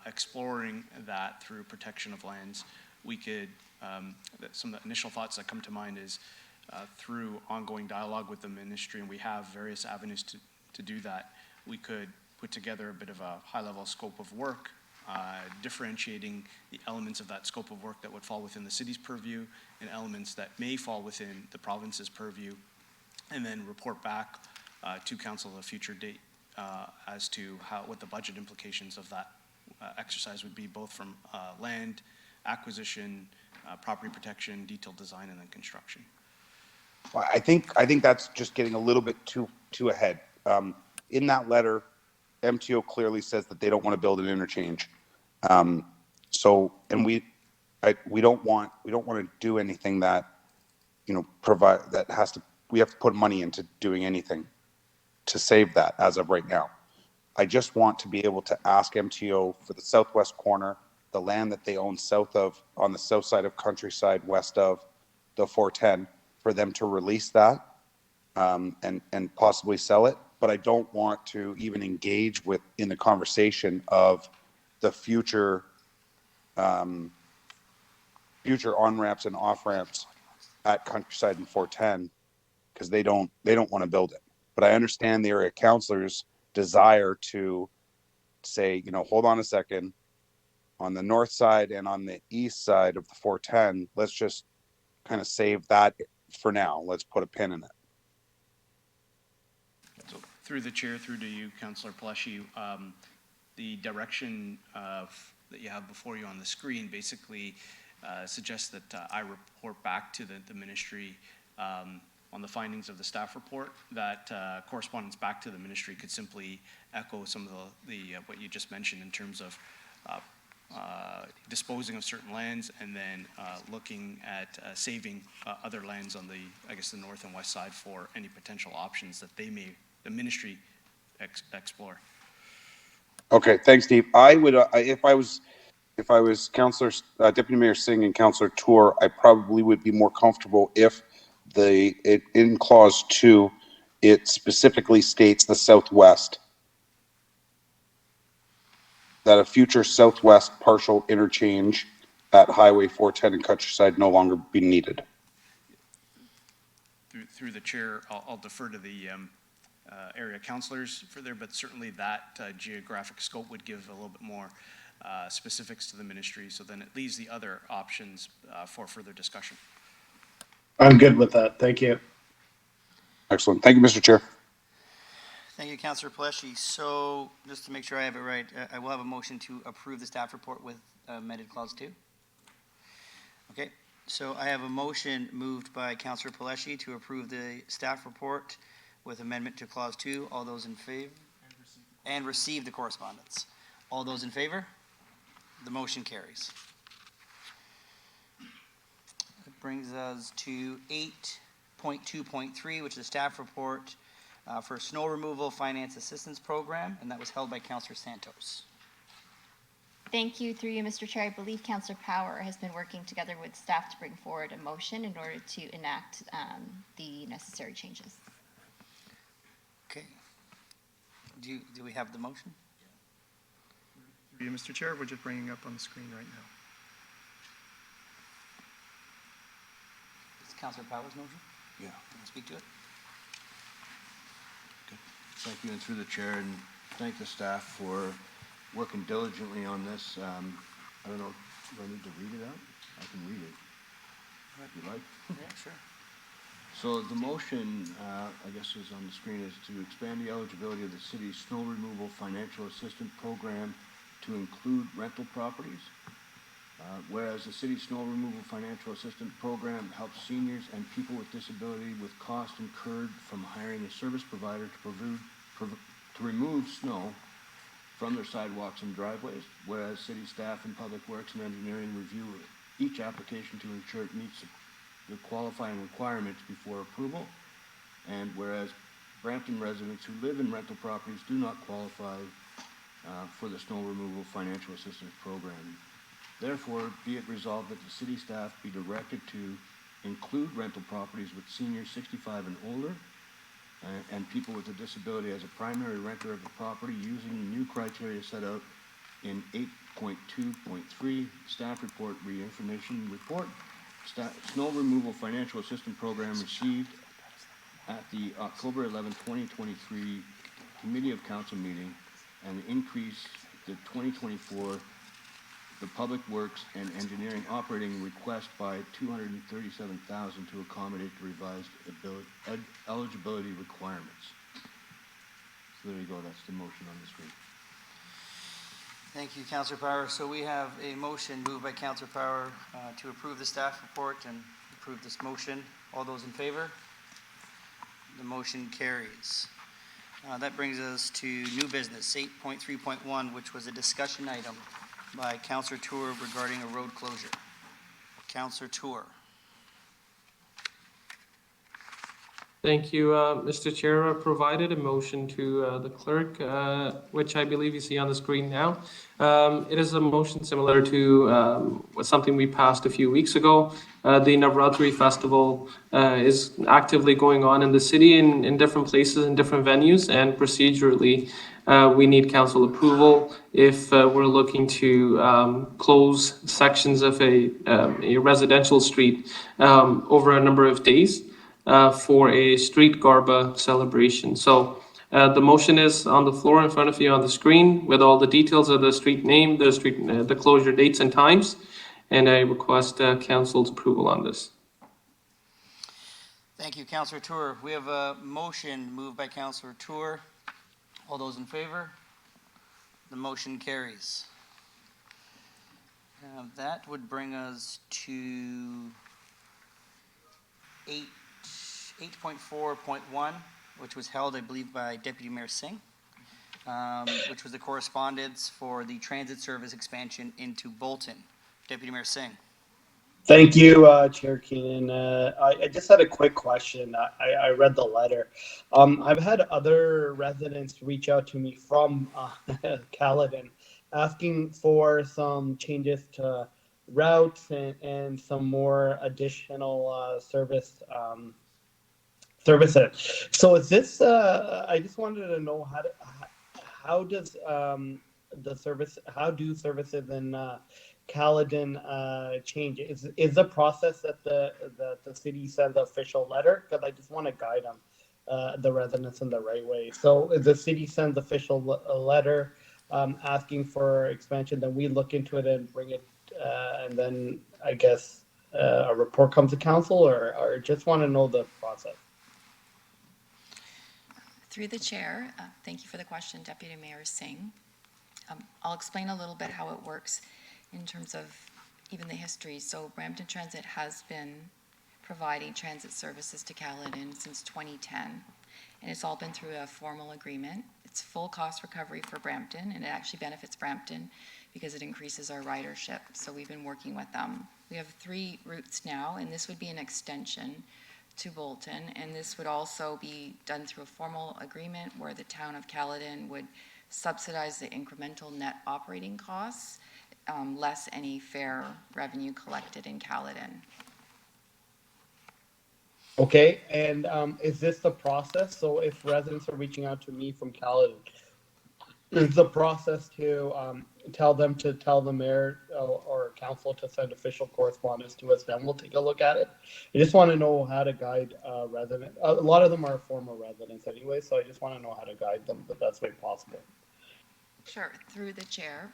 exploring that through protection of lands, we could, some of the initial thoughts that come to mind is through ongoing dialogue with the ministry, and we have various avenues to do that, we could put together a bit of a high-level scope of work, differentiating the elements of that scope of work that would fall within the city's purview and elements that may fall within the province's purview, and then report back to council at a future date as to what the budget implications of that exercise would be, both from land acquisition, property protection, detailed design, and then construction. Well, I think that's just getting a little bit too ahead. In that letter, MTO clearly says that they don't want to build an interchange. So, and we don't want to do anything that, we have to put money into doing anything to save that as of right now. I just want to be able to ask MTO for the southwest corner, the land that they own on the south side of Countryside, west of the 410, for them to release that and possibly sell it. But I don't want to even engage in the conversation of the future on-ramps and off-ramps at Countryside and 410, because they don't want to build it. But I understand the area councilors' desire to say, hold on a second, on the north side and on the east side of the 410, let's just kind of save that for now. Let's put a pin in it. So through the chair, through to you, Councillor Paleshi, the direction that you have before you on the screen basically suggests that I report back to the ministry on the findings of the staff report. That correspondence back to the ministry could simply echo some of the what you just mentioned in terms of disposing of certain lands, and then looking at saving other lands on the north and west side for any potential options that the ministry explore. Okay, thanks, Steve. I would, if I was Councillor Deputy Mayor Singh and Councillor Tour, I probably would be more comfortable if in clause 2 it specifically states the southwest, that a future southwest partial interchange at Highway 410 and Countryside no longer be needed. Through the chair, I'll defer to the area councilors for there, but certainly that geographic scope would give a little bit more specifics to the ministry, so then it leaves the other options for further discussion. I'm good with that. Thank you. Excellent. Thank you, Mr. Chair. Thank you, Councillor Paleshi. So just to make sure I have it right, I will have a motion to approve the staff report with amended clause 2. Okay, so I have a motion moved by Councillor Paleshi to approve the staff report with amendment to clause 2. All those in favor? And receive the correspondence. All those in favor? The motion carries. That brings us to 8.2.3, which is a staff report for snow removal finance assistance program, and that was held by Councillor Santos. Thank you. Through you, Mr. Chair, I believe Councillor Power has been working together with staff to bring forward a motion in order to enact the necessary changes. Okay. Do we have the motion? Through you, Mr. Chair, we're just bringing up on the screen right now. Is Councillor Power's motion? Yeah. Can you speak to it? Thank you, and through the chair, and thank the staff for working diligently on this. I don't know, do I need to read it out? I can read it, if you like. Yeah, sure. So the motion, I guess is on the screen, is to expand the eligibility of the city's snow removal financial assistance program to include rental properties. Whereas the city's snow removal financial assistance program helps seniors and people with disability with costs incurred from hiring a service provider to remove snow from their sidewalks and driveways. Whereas city staff and public works and engineering review each application to ensure it meets the qualifying requirements before approval. And whereas Brampton residents who live in rental properties do not qualify for the snow removal financial assistance program. Therefore, be it resolved that the city staff be directed to include rental properties with seniors 65 and older and people with a disability as a primary renter of the property using the new criteria set out in 8.2.3 staff report re-information report. Snow removal financial assistance program received at the October 11, 2023 Committee of Council meeting and increase the 2024 the Public Works and Engineering operating request by $237,000 to accommodate the revised eligibility requirements. So there you go, that's the motion on the screen. Thank you, Councillor Power. So we have a motion moved by Councillor Power to approve the staff report and approve this motion. All those in favor? The motion carries. That brings us to new business, 8.3.1, which was a discussion item by Councillor Tour regarding a road closure. Councillor Tour. Thank you, Mr. Chair. I provided a motion to the clerk, which I believe you see on the screen now. It is a motion similar to something we passed a few weeks ago. The Navratri Festival is actively going on in the city in different places and different venues, and procedurally, we need council approval if we're looking to close sections of a residential street over a number of days. For a street Garba celebration. So the motion is on the floor in front of you on the screen with all the details of the street name, the closure dates and times, and I request council's approval on this. Thank you, Councillor Tour. We have a motion moved by Councillor Tour. All those in favor? The motion carries. That would bring us to 8.4.1, which was held, I believe, by Deputy Mayor Singh, which was the correspondence for the transit service expansion into Bolton. Deputy Mayor Singh. Thank you, Chair Keenan. I just had a quick question. I read the letter. I've had other residents reach out to me from Caledon asking for some changes to routes and some more additional services. So is this? I just wanted to know how do services in Caledon change? Is the process that the city sends an official letter? Because I just want to guide them, the residents, in the right way. So if the city sends official letter asking for expansion, then we look into it and bring it, and then I guess a report comes to council, or just want to know the process. Through the chair, thank you for the question, Deputy Mayor Singh. I'll explain a little bit how it works in terms of even the history. So Brampton Transit has been providing transit services to Caledon since 2010, and it's all been through a formal agreement. It's full cost recovery for Brampton, and it actually benefits Brampton because it increases our ridership. So we've been working with them. We have 3 routes now, and this would be an extension to Bolton, and this would also be done through a formal agreement where the town of Caledon would subsidize the incremental net operating costs, less any fare revenue collected in Caledon. Okay, and is this the process? So if residents are reaching out to me from Caledon, is the process to tell them to tell the mayor or council to send official correspondence to us, then we'll take a look at it? I just want to know how to guide residents. A lot of them are former residents anyway, so I just want to know how to guide them the best way possible. Sure, through the chair,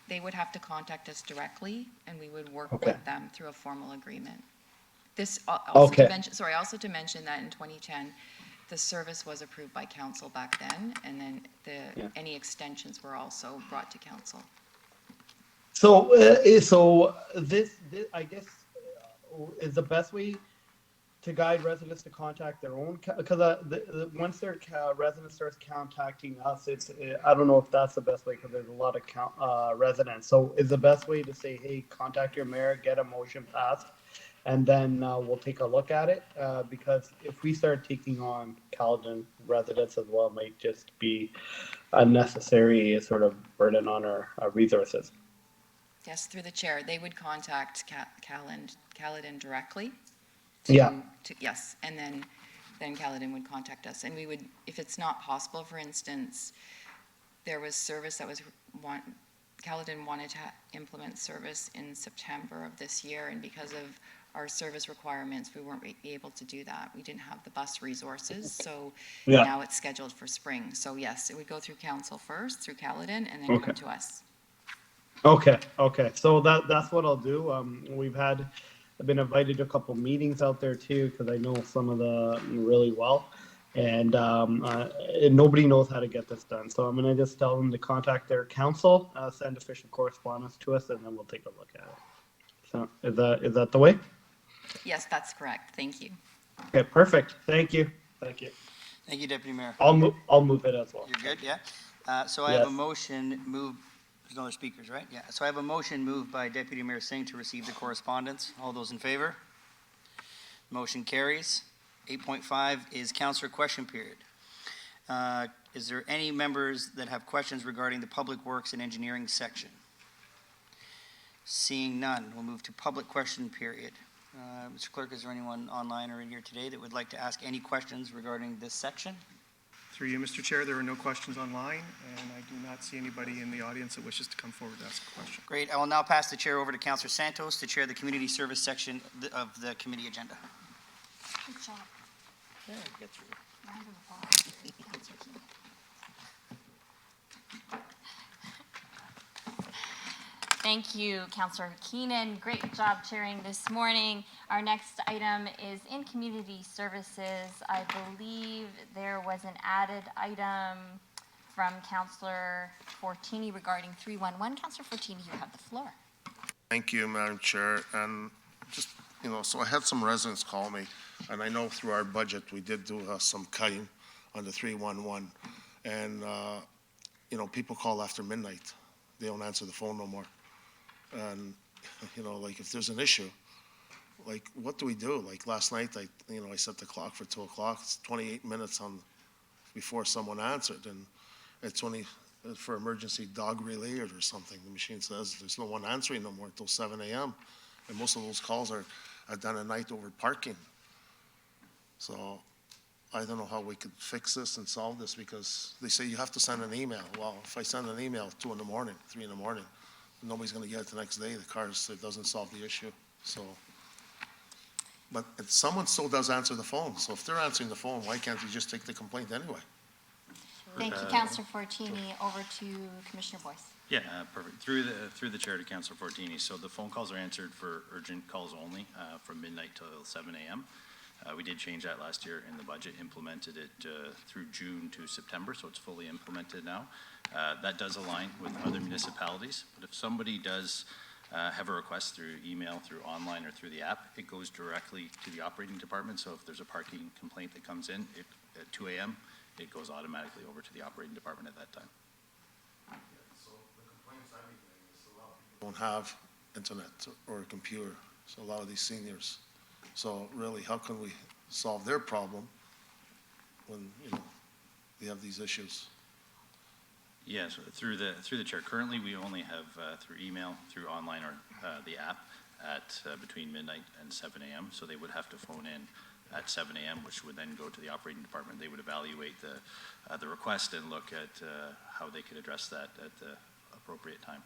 they would have to contact us directly, and we would work Okay. with them through a formal agreement. This, also Okay. to mention, sorry, also to mention that in 2010, the service was approved by council back then, and then Yeah. any extensions were also brought to council. So, this, I guess, is the best way to guide residents to contact their own, because once their resident starts contacting us, I don't know if that's the best way, because there's a lot of residents. So is the best way to say, hey, contact your mayor, get a motion passed, and then we'll take a look at it? Because if we start taking on Caledon residents as well, it might just be unnecessary sort of burden on our resources. Yes, through the chair, they would contact Caledon directly. Yeah. Yes, and then Caledon would contact us, and we would, if it's not possible, for instance, there was service that was, Caledon wanted to implement service in September of this year, and because of our service requirements, we weren't able to do that. We didn't have the bus resources, so Yeah. now it's scheduled for spring. So yes, it would go through council first, through Caledon, and then come to us. Okay. So that's what I'll do. I've been invited to a couple meetings out there too, because I know some of them really well, and nobody knows how to get this done. So I'm gonna just tell them to contact their council, send official correspondence to us, and then we'll take a look at it. So is that the way? Yes, that's correct. Thank you. Okay, perfect. Thank you. Thank you, Deputy Mayor. I'll move it as well. You're good, yeah? So I have a Yes. motion moved, there's no other speakers, right? Yeah, so I have a motion moved by Deputy Mayor Singh to receive the correspondence. All those in favor? Motion carries. 8.5 is councillor question period. Is there any members that have questions regarding the Public Works and Engineering section? Seeing none, we'll move to public question period. Mr. Clerk, is there anyone online or in here today that would like to ask any questions regarding this section? Through you, Mr. Chair, there are no questions online, and I do not see anybody in the audience that wishes to come forward to ask a question. Great. I will now pass the chair over to Councillor Santos to chair the community service section of the committee agenda. Good job. Yeah, get through. Round of applause. Councillor Keenan. Thank you, Councillor Keenan. Great job chairing this morning. Our next item is in community services. I believe there was an added item from Councillor Fortini regarding 311. Councillor Fortini, you have the floor. Thank you, Madam Chair. And just, so I had some residents call me, and I know through our budget, we did do some cutting on the 311. And, people call after midnight. They don't answer the phone no more. And, like if there's an issue, like what do we do? Like last night, I set the clock for 2 o'clock. It's 28 minutes before someone answered. And it's only for emergency dog related or something. The machine says there's no one answering no more until 7 a.m. And most of those calls are done at night over parking. So I don't know how we could fix this and solve this, because they say you have to send an email. Well, if I send an email at 2 in the morning, 3 in the morning, nobody's going to get it the next day. It doesn't solve the issue. So, but if someone still does answer the phone. So if they're answering the phone, why can't you just take the complaint anyway? Thank you, Councillor Fortini. Over to Commissioner Boyce. Yeah, perfect. Through the chair to Councillor Fortini. So the phone calls are answered for urgent calls only from midnight till 7 a.m. We did change that last year in the budget, implemented it through June to September, so it's fully implemented now. That does align with other municipalities, but if somebody does have a request through email, through online, or through the app, it goes directly to the operating department. So if there's a parking complaint that comes in at 2 a.m., it goes automatically over to the operating department at that time. So the complaints I'm getting is a lot of people don't have internet or a computer. So a lot of these seniors. So really, how can we solve their problem when, they have these issues? Yes, through the chair. Currently, we only have through email, through online, or the app at between midnight and 7 a.m. So they would have to phone in at 7 a.m., which would then go to the operating department. They would evaluate the request and look at how they could address that at the appropriate time.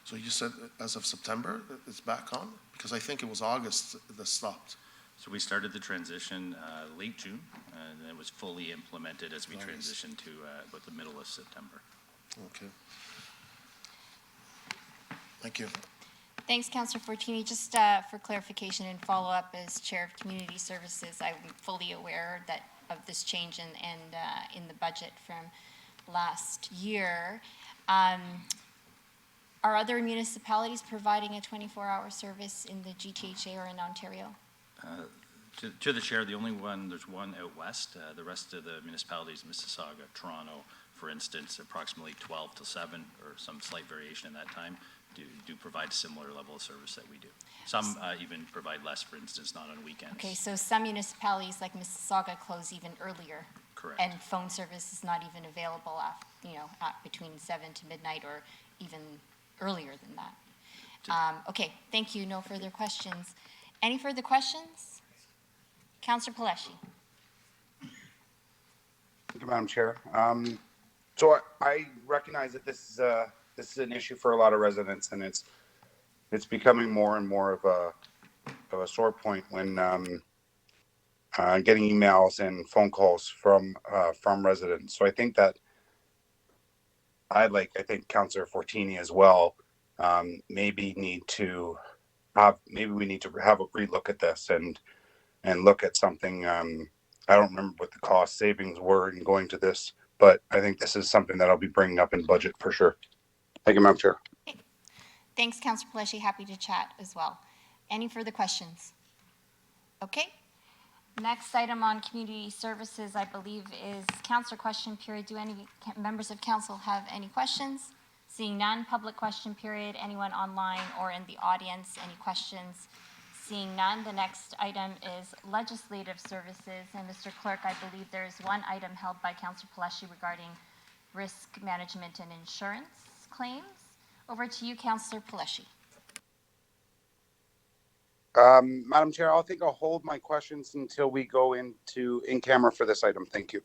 So you said as of September, it's back on? Because I think it was August that stopped. So we started the transition late June, and it was fully implemented as we transitioned to about the middle of September. Okay. Thank you. Thanks, Councillor Fortini. Just for clarification and follow-up, as Chair of Community Services, I'm fully aware that of this change in the budget from last year. Are other municipalities providing a 24-hour service in the GTHA or in Ontario? To the chair, the only one, there's one out west. The rest of the municipalities, Mississauga, Toronto, for instance, approximately 12 to 7, or some slight variation in that time, do provide a similar level of service that we do. Some even provide less, for instance, not on weekends. Okay, so some municipalities like Mississauga close even earlier. Correct. And phone service is not even available between 7 to midnight or even earlier than that. Okay, thank you. No further questions. Any further questions? Councillor Paleshi. Thank you, Madam Chair. So I recognize that this is an issue for a lot of residents, and it's becoming more and more of a sore point when getting emails and phone calls from residents. So I think that I think Councillor Fortini as well. Maybe we need to have a relook at this and look at something. I don't remember what the cost savings were in going to this, but I think this is something that I'll be bringing up in budget for sure. Thank you, Madam Chair. Okay. Thanks, Councillor Paleshi. Happy to chat as well. Any further questions? Okay. Next item on community services, I believe, is councillor question period. Do any members of council have any questions? Seeing none, public question period. Anyone online or in the audience, any questions? Seeing none, the next item is legislative services. And Mr. Clerk, I believe there is one item held by Councillor Paleshi regarding risk management and insurance claims. Over to you, Councillor Paleshi. Madam Chair, I think I'll hold my questions until we go in camera for this item. Thank you.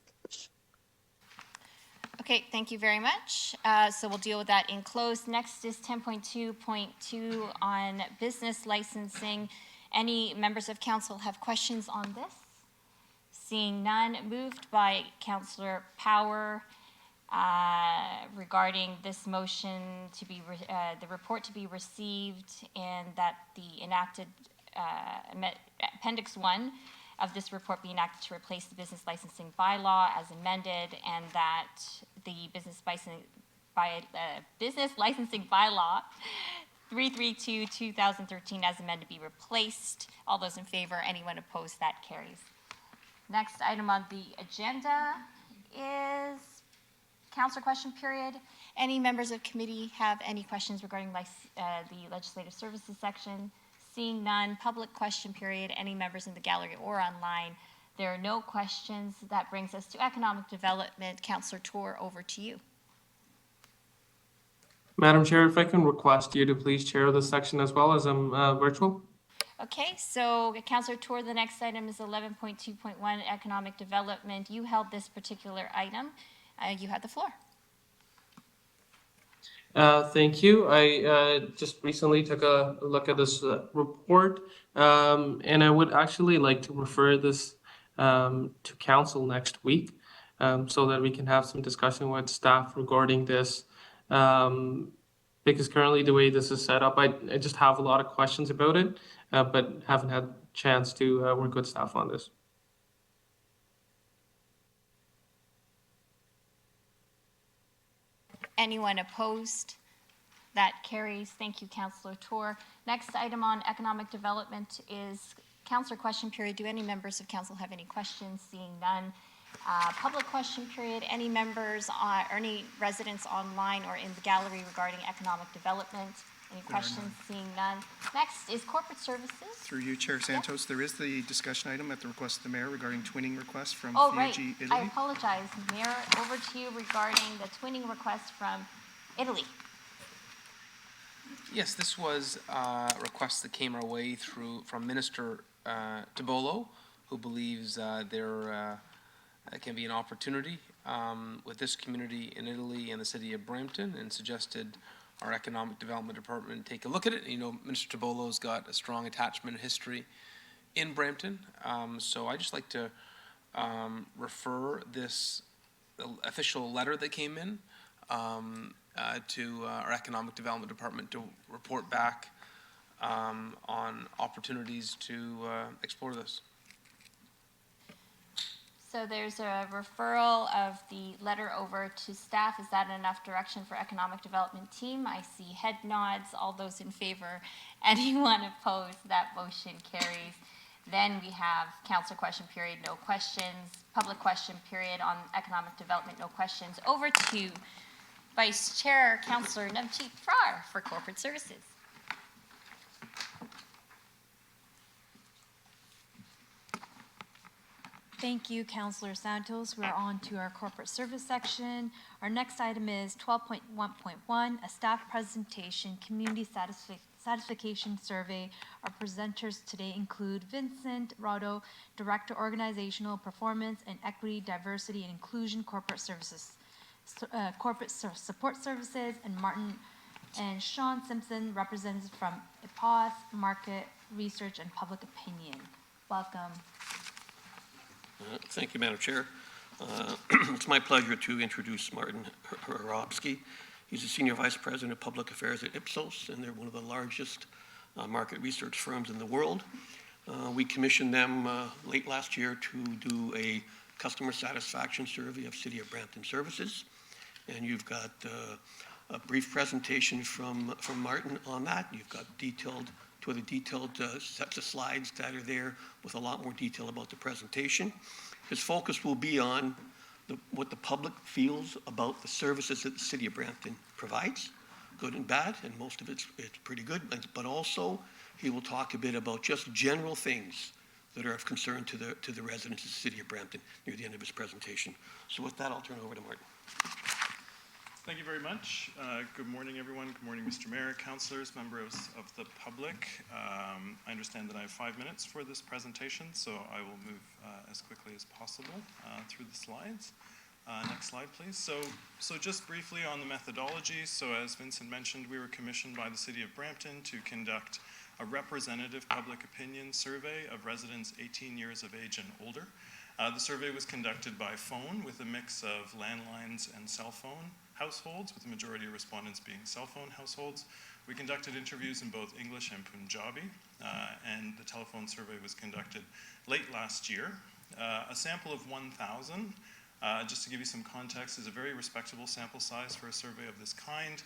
Okay, thank you very much. So we'll deal with that in closed. Next is 10.2.2 on business licensing. Any members of council have questions on this? Seeing none, moved by Councillor Power regarding this motion to be, the report to be received and that the enacted Appendix 1 of this report be enacted to replace the business licensing bylaw as amended, and that the business licensing bylaw 332/2013 as amended be replaced. All those in favor, anyone opposed, that carries. Next item on the agenda is councillor question period. Any members of committee have any questions regarding the legislative services section? Seeing none, public question period. Any members in the gallery or online? There are no questions. That brings us to economic development. Councillor Tour, over to you. Madam Chair, if I can request you to please chair this section as well as I'm virtual. Okay, so Councillor Tour, the next item is 11.2.1, economic development. You held this particular item. You have the floor. Thank you. I just recently took a look at this report, and I would actually like to refer this to council next week so that we can have some discussion with staff regarding this. Because currently the way this is set up, I just have a lot of questions about it, but haven't had a chance to work with staff on this. Anyone opposed? That carries. Thank you, Councillor Tour. Next item on economic development is councillor question period. Do any members of council have any questions? Seeing none. Public question period. Any members or any residents online or in the gallery regarding economic development? Any questions? Seeing none. Next is corporate services. Through you, Chair Santos, there is the discussion item at the request of the mayor regarding twinning requests from Oh, Fuji, right. Italy. I apologize. Mayor, over to you regarding the twinning request from Italy. Yes, this was a request that came our way from Minister Tibolo, who believes there can be an opportunity with this community in Italy and the city of Brampton, and suggested our economic development department take a look at it. You know, Minister Tibolo's got a strong attachment history in Brampton, so I just like to refer this official letter that came in to our economic development department to report back on opportunities to explore this. So there's a referral of the letter over to staff. Is that enough direction for economic development team? I see head nods. All those in favor? Anyone opposed? That motion carries. Then we have council question period, no questions. Public question period on economic development, no questions. Over to Vice Chair, Councillor Navjeet Brar for corporate services. Thank you, Councillor Santos. We're on to our corporate service section. Our next item is 12.1.1, a staff presentation, community satisfaction survey. Our presenters today include Vincent Rado, Director, Organizational Performance and Equity, Diversity and Inclusion, Corporate Services, Support Services, and Martin and Sean Simpson, representatives from EPOS, Market Research and Public Opinion. Welcome. Thank you, Madam Chair. It's my pleasure to introduce Martin Horobsky. He's the Senior Vice President of Public Affairs at Ipsos, and they're one of the largest market research firms in the world. We commissioned them late last year to do a customer satisfaction survey of City of Brampton services. And you've got a brief presentation from Martin on that. You've got detailed sets of slides that are there with a lot more detail about the presentation. His focus will be on what the public feels about the services that the City of Brampton provides, good and bad, and most of it's pretty good, but also he will talk a bit about just general things that are of concern to the residents of the City of Brampton near the end of his presentation. So with that, I'll turn it over to Martin. Thank you very much. Good morning, everyone. Good morning, Mr. Mayor, councillors, members of the public. I understand that I have 5 minutes for this presentation, so I will move as quickly as possible through the slides. Next slide, please. So just briefly on the methodology. So as Vincent mentioned, we were commissioned by the City of Brampton to conduct a representative public opinion survey of residents 18 years of age and older. The survey was conducted by phone with a mix of landlines and cell phone households, with the majority of respondents being cell phone households. We conducted interviews in both English and Punjabi, and the telephone survey was conducted late last year. A sample of 1,000, just to give you some context, is a very respectable sample size for a survey of this kind.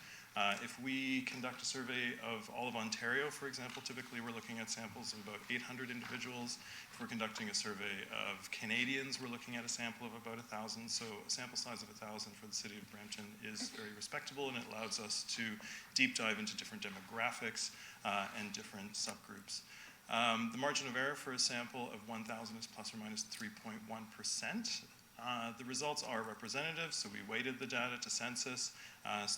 If we conduct a survey of all of Ontario, for example, typically we're looking at samples of about 800 individuals. If we're conducting a survey of Canadians, we're looking at a sample of about 1,000. So a sample size of 1,000 for the City of Brampton is very respectable, and it allows us to deep dive into different demographics and different subgroups. The margin of error for a sample of 1,000 is plus or minus 3.1%. The results are representative, so we weighted the data to census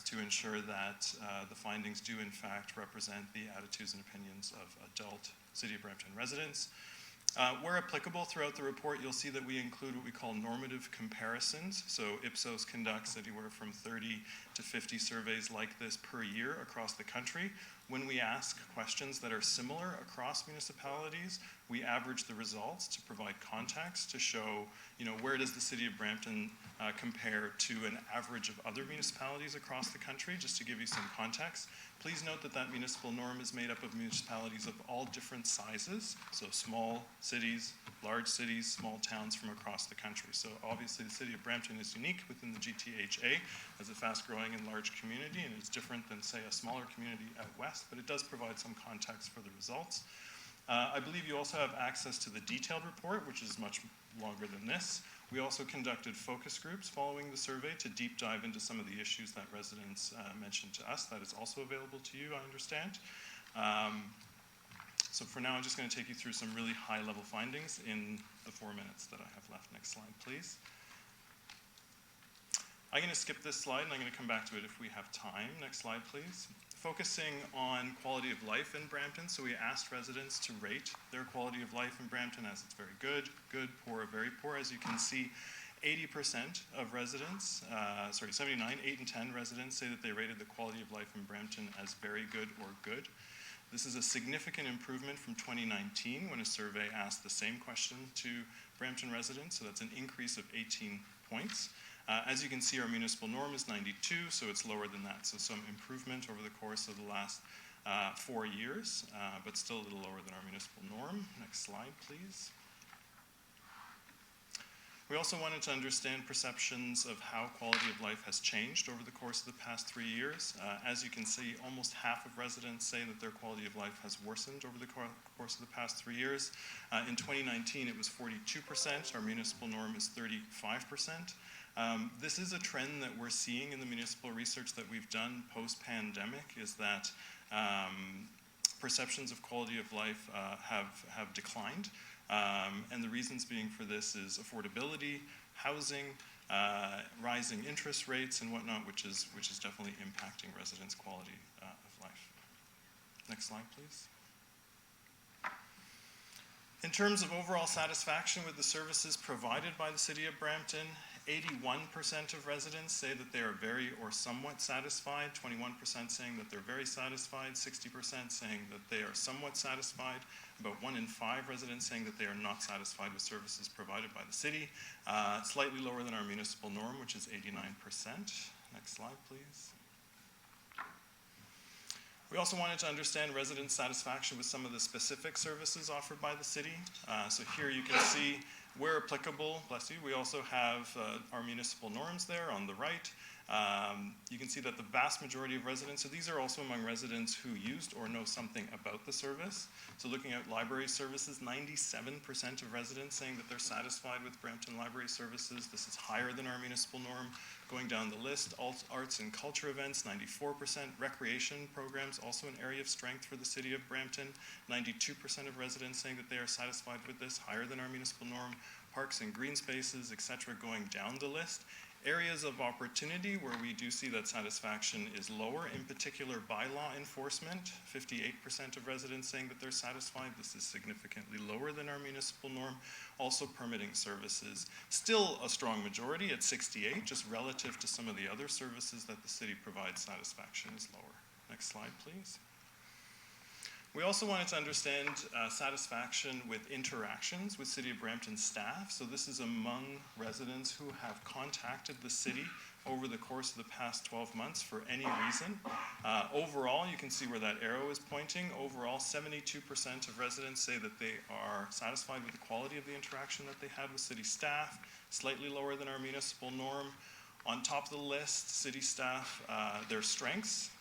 to ensure that the findings do in fact represent the attitudes and opinions of adult City of Brampton residents. Where applicable throughout the report, you'll see that we include what we call normative comparisons. So Ipsos conducts anywhere from 30 to 50 surveys like this per year across the country. When we ask questions that are similar across municipalities, we average the results to provide context to show, where does the City of Brampton compare to an average of other municipalities across the country, just to give you some context. Please note that that municipal norm is made up of municipalities of all different sizes, so small cities, large cities, small towns from across the country. So obviously the City of Brampton is unique within the GTHA as a fast-growing and large community, and it's different than, say, a smaller community out west, but it does provide some context for the results. I believe you also have access to the detailed report, which is much longer than this. We also conducted focus groups following the survey to deep dive into some of the issues that residents mentioned to us. That is also available to you, I understand. So for now, I'm just going to take you through some really high-level findings in the 4 minutes that I have left. Next slide, please. I'm going to skip this slide, and I'm going to come back to it if we have time. Next slide, please. Focusing on quality of life in Brampton, so we asked residents to rate their quality of life in Brampton as it's very good, good, poor, very poor. As you can see, 80% of residents, 79, 8 and 10 residents say that they rated the quality of life in Brampton as very good or good. This is a significant improvement from 2019 when a survey asked the same question to Brampton residents, so that's an increase of 18 points. As you can see, our municipal norm is 92, so it's lower than that. So some improvement over the course of the last 4 years, but still a little lower than our municipal norm. Next slide, please. We also wanted to understand perceptions of how quality of life has changed over the course of the past 3 years. As you can see, almost half of residents say that their quality of life has worsened over the course of the past 3 years. In 2019, it was 42%. Our municipal norm is 35%. This is a trend that we're seeing in the municipal research that we've done post-pandemic, is that perceptions of quality of life have declined. And the reasons being for this is affordability, housing, rising interest rates and whatnot, which is definitely impacting residents' quality of life. Next slide, please. In terms of overall satisfaction with the services provided by the City of Brampton, 81% of residents say that they are very or somewhat satisfied, 21% saying that they're very satisfied, 60% saying that they are somewhat satisfied, about 1 in 5 residents saying that they are not satisfied with services provided by the city, slightly lower than our municipal norm, which is 89%. Next slide, please. We also wanted to understand resident satisfaction with some of the specific services offered by the city. So here you can see, where applicable, bless you, we also have our municipal norms there on the right. You can see that the vast majority of residents, so these are also among residents who used or know something about the service. So looking at library services, 97% of residents saying that they're satisfied with Brampton Library Services. This is higher than our municipal norm. Going down the list, arts and culture events, 94%. Recreation programs, also an area of strength for the City of Brampton. 92% of residents saying that they are satisfied with this, higher than our municipal norm. Parks and green spaces, etc., going down the list. Areas of opportunity where we do see that satisfaction is lower, in particular bylaw enforcement, 58% of residents saying that they're satisfied. This is significantly lower than our municipal norm. Also permitting services, still a strong majority at 68, just relative to some of the other services that the city provides, satisfaction is lower. Next slide, please. We also wanted to understand satisfaction with interactions with City of Brampton staff. So this is among residents who have contacted the city over the course of the past 12 months for any reason. Overall, you can see where that arrow is pointing. Overall, 72% of residents say that they are satisfied with the quality of the interaction that they had with city staff, slightly lower than our municipal norm. On top of the list, city staff, their strengths.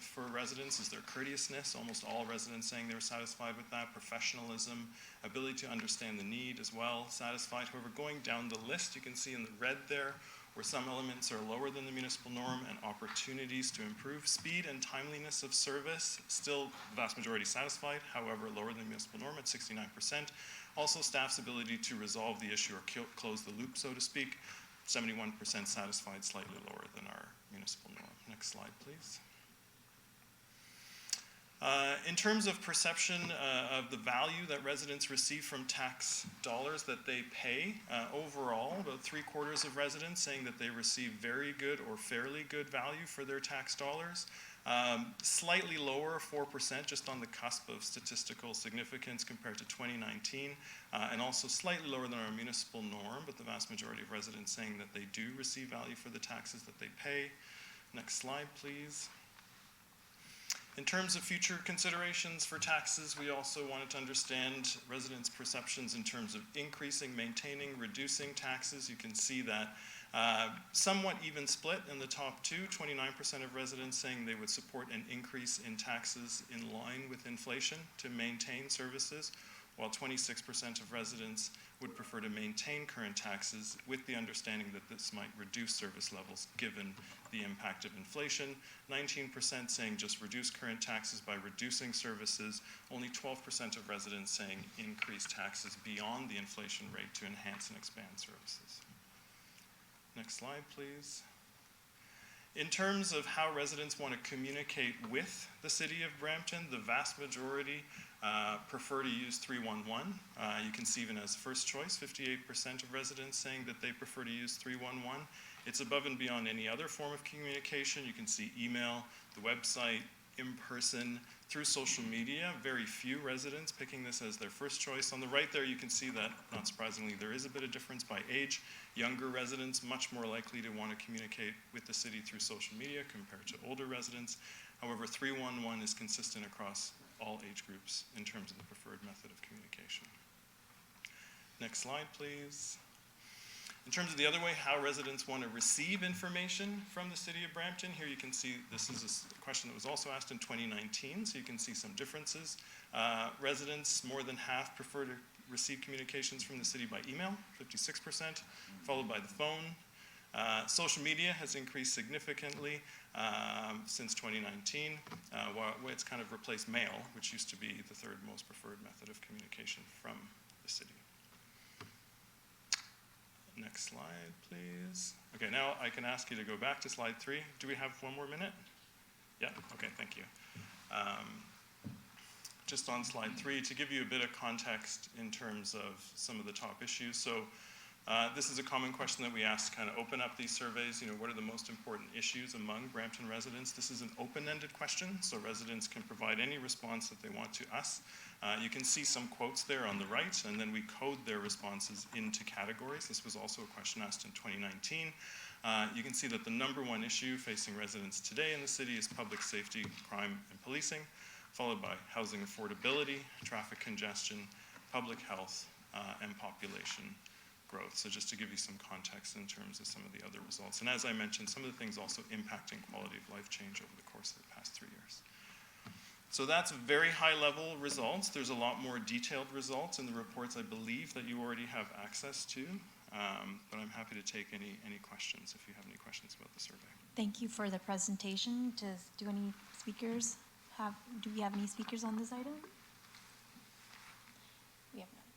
For residents is their courteousness. Almost all residents saying they were satisfied with that. Professionalism, ability to understand the need as well, satisfied. However, going down the list, you can see in the red there where some elements are lower than the municipal norm and opportunities to improve speed and timeliness of service. Still, the vast majority satisfied, however, lower than the municipal norm at 69%. Also, staff's ability to resolve the issue or close the loop, so to speak, 71% satisfied, slightly lower than our municipal norm. Next slide, please. In terms of perception of the value that residents receive from tax dollars that they pay, overall, about 3/4 of residents saying that they receive very good or fairly good value for their tax dollars. Slightly lower, 4%, just on the cusp of statistical significance compared to 2019, and also slightly lower than our municipal norm, but the vast majority of residents saying that they do receive value for the taxes that they pay. Next slide, please. In terms of future considerations for taxes, we also wanted to understand residents' perceptions in terms of increasing, maintaining, reducing taxes. You can see that somewhat even split in the top two, 29% of residents saying they would support an increase in taxes in line with inflation to maintain services, while 26% of residents would prefer to maintain current taxes with the understanding that this might reduce service levels given the impact of inflation. 19% saying just reduce current taxes by reducing services. Only 12% of residents saying increase taxes beyond the inflation rate to enhance and expand services. Next slide, please. In terms of how residents want to communicate with the City of Brampton, the vast majority prefer to use 311. You can see even as first choice, 58% of residents saying that they prefer to use 311. It's above and beyond any other form of communication. You can see email, the website, in person, through social media. Very few residents picking this as their first choice. On the right there, you can see that, not surprisingly, there is a bit of difference by age. Younger residents much more likely to want to communicate with the city through social media compared to older residents. However, 311 is consistent across all age groups in terms of the preferred method of communication. Next slide, please. In terms of the other way, how residents want to receive information from the City of Brampton, here you can see this is a question that was also asked in 2019, so you can see some differences. Residents, more than half, prefer to receive communications from the city by email, 56%, followed by the phone. Social media has increased significantly since 2019, while it's kind of replaced mail, which used to be the third most preferred method of communication from the city. Next slide, please. Okay, now I can ask you to go back to slide 3. Do we have one more minute? Yeah, okay, thank you. Just on slide 3, to give you a bit of context in terms of some of the top issues. So this is a common question that we ask to kind of open up these surveys. You know, what are the most important issues among Brampton residents? This is an open-ended question, so residents can provide any response that they want to us. You can see some quotes there on the right, and then we code their responses into categories. This was also a question asked in 2019. You can see that the #1 issue facing residents today in the city is public safety, crime, and policing, followed by housing affordability, traffic congestion, public health, and population growth. So just to give you some context in terms of some of the other results. And as I mentioned, some of the things also impacting quality of life change over the course of the past 3 years. So that's very high-level results. There's a lot more detailed results in the reports I believe that you already have access to, but I'm happy to take any questions if you have any questions about the survey. Thank you for the presentation. Do we have any speakers on this item? We have none.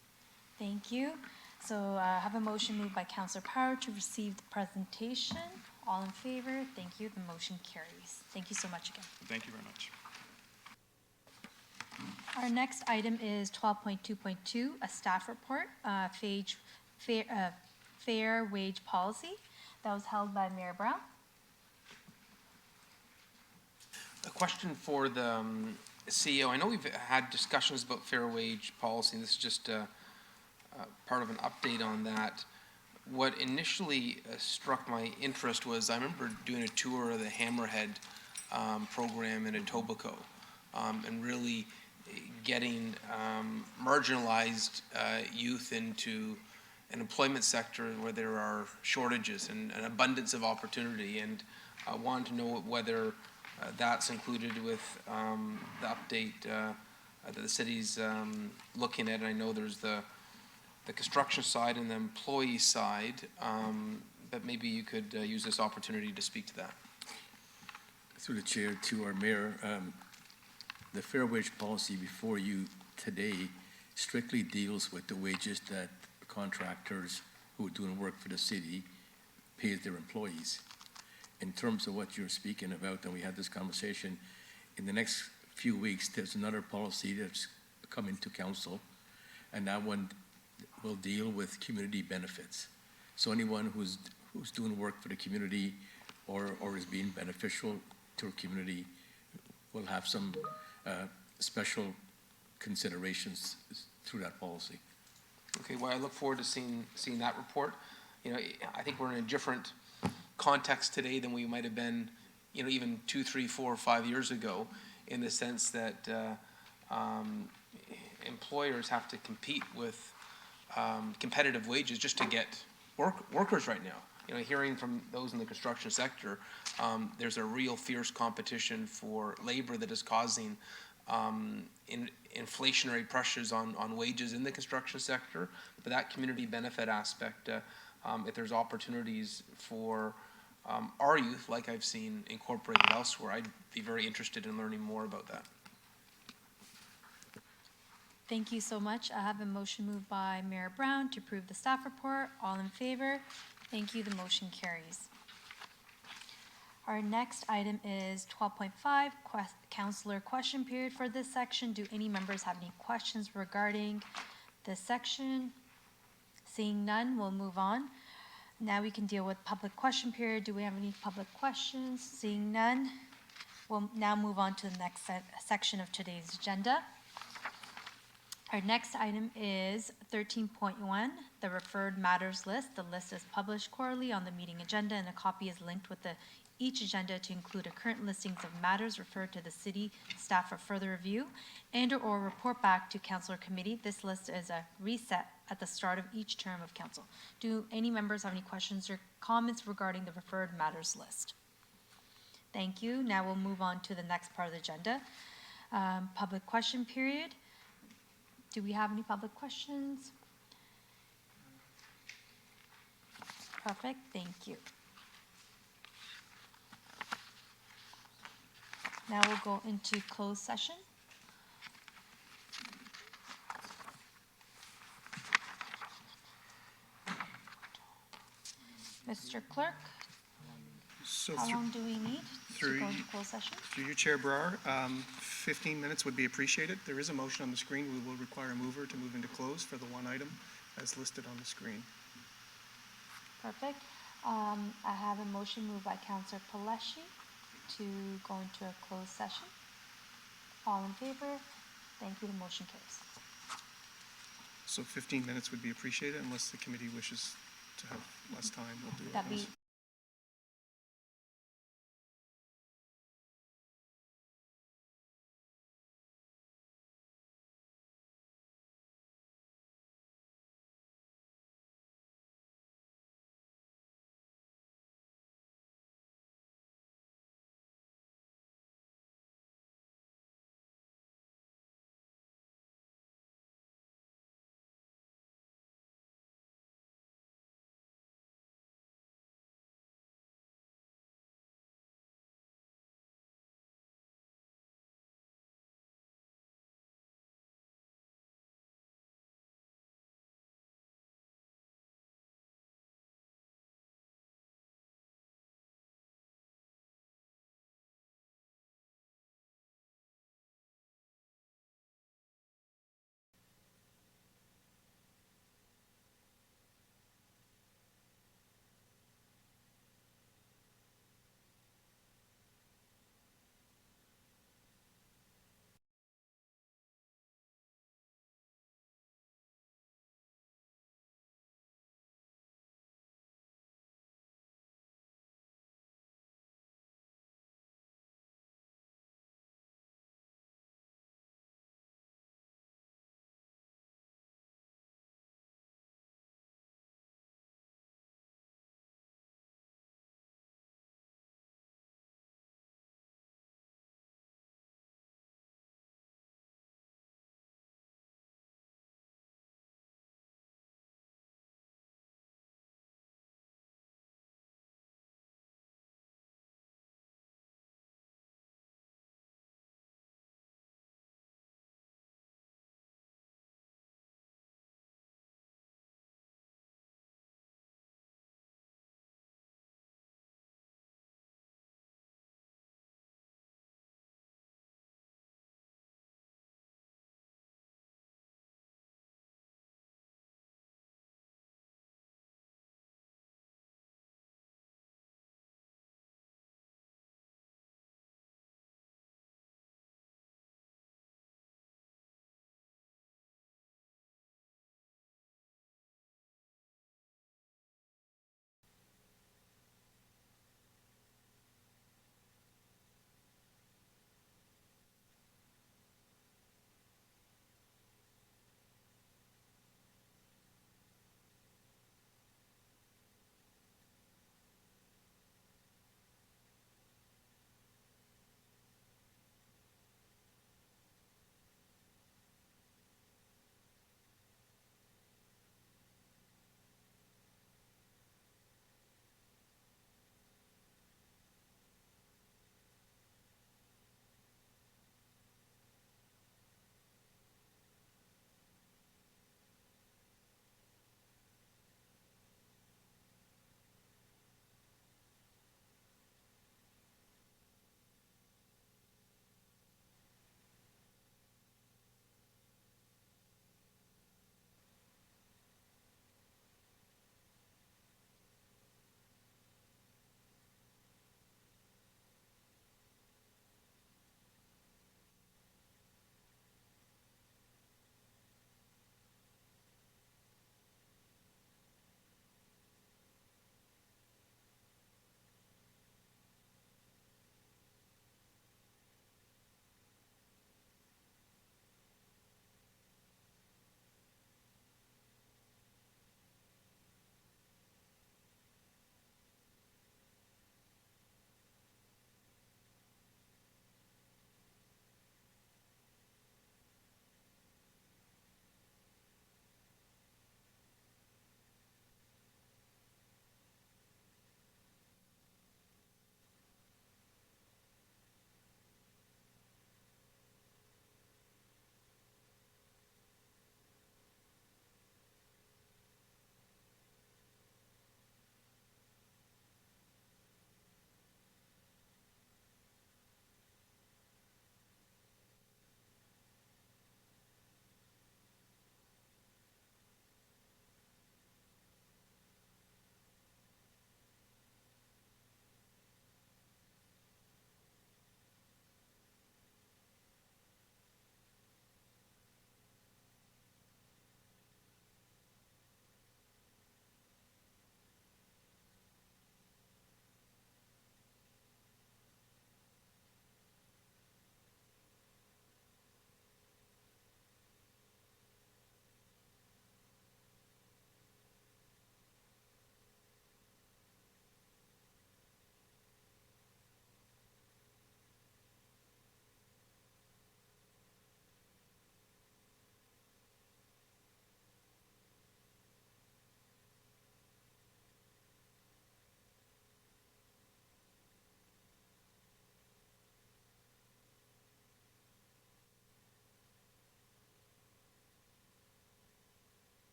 Thank you. So I have a motion moved by Councillor Power to receive the presentation. All in favor? Thank you. The motion carries. Thank you so much again. Thank you very much. Our next item is 12.2.2, a staff report, fair wage policy. That was held by Mayor Brown. A question for the CEO. I know we've had discussions about fair wage policy, and this is just part of an update on that. What initially struck my interest was I remember doing a tour of the Hammerhead program in Etobicoke, and really getting marginalized youth into an employment sector where there are shortages and an abundance of opportunity. And I wanted to know whether that's included with the update that the city's looking at. And I know there's the construction side and the employee side, but maybe you could use this opportunity to speak to that. Through the chair to our mayor, the fair wage policy before you today strictly deals with the wages that contractors who are doing work for the city pay their employees. In terms of what you're speaking about, and we had this conversation, in the next few weeks, there's another policy that's coming to council, and that one will deal with community benefits. So anyone who's doing work for the community or is being beneficial to a community will have some special considerations through that policy. Okay, well, I look forward to seeing that report. You know, I think we're in a different context today than we might have been, you know, even 2, 3, 4, 5 years ago, in the sense that employers have to compete with competitive wages just to get workers right now. You know, hearing from those in the construction sector, there's a real fierce competition for labor that is causing inflationary pressures on wages in the construction sector. But that community benefit aspect, if there's opportunities for our youth, like I've seen incorporated elsewhere, I'd be very interested in learning more about that. Thank you so much. I have a motion moved by Mayor Brown to approve the staff report. All in favor? Thank you. The motion carries. Our next item is 12.5, councillor question period for this section. Do any members have any questions regarding this section? Seeing none, we'll move on. Now we can deal with public question period. Do we have any public questions? Seeing none, we'll now move on to the next section of today's agenda. Our next item is 13.1, the referred matters list. The list is published quarterly on the meeting agenda, and a copy is linked with each agenda to include a current listings of matters referred to the city staff for further review and/or report back to council or committee. This list is a reset at the start of each term of council. Do any members have any questions or comments regarding the referred matters list? Thank you. Now we'll move on to the next part of the agenda. Public question period. Do we have any public questions? Perfect, thank you. Now we'll go into closed session. Mr. Clerk, So how through- long do we need to through go y- into closed session? Through you, Chair Brar, 15 minutes would be appreciated. There is a motion on the screen. We will require a mover to move into close for the one item as listed on the screen. Perfect. I have a motion moved by Councillor Paleshi to go into a closed session. All in favor? Thank you, the motion carries. So 15 minutes would be appreciated unless the committee wishes to have less time. We'll do it. That'd be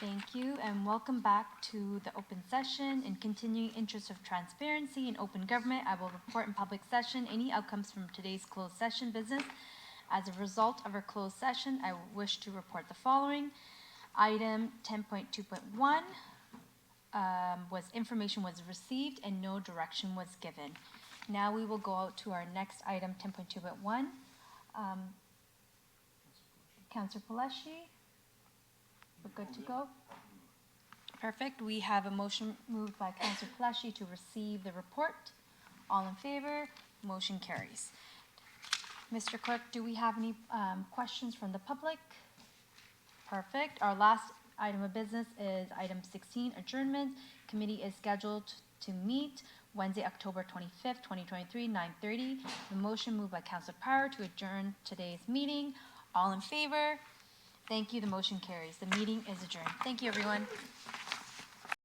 Thank you, and welcome back to the open session. In continuing interest of transparency and open government, I will report in public session any outcomes from today's closed session business. As a result of our closed session, I wish to report the following. Item 10.2.1 information was received and no direction was given. Now we will go out to our next item, 10.2.1. Councillor Paleshi? We're good to go? Perfect. We have a motion moved by Councillor Paleshi to receive the report. All in favor? Motion carries. Mr. Clerk, do we have any questions from the public? Perfect. Our last item of business is item 16, adjournment. Committee is scheduled to meet Wednesday, October 25th, 2023, 9:30. The motion moved by Councillor Power to adjourn today's meeting. All in favor? Thank you. The motion carries. The meeting is adjourned. Thank you, everyone.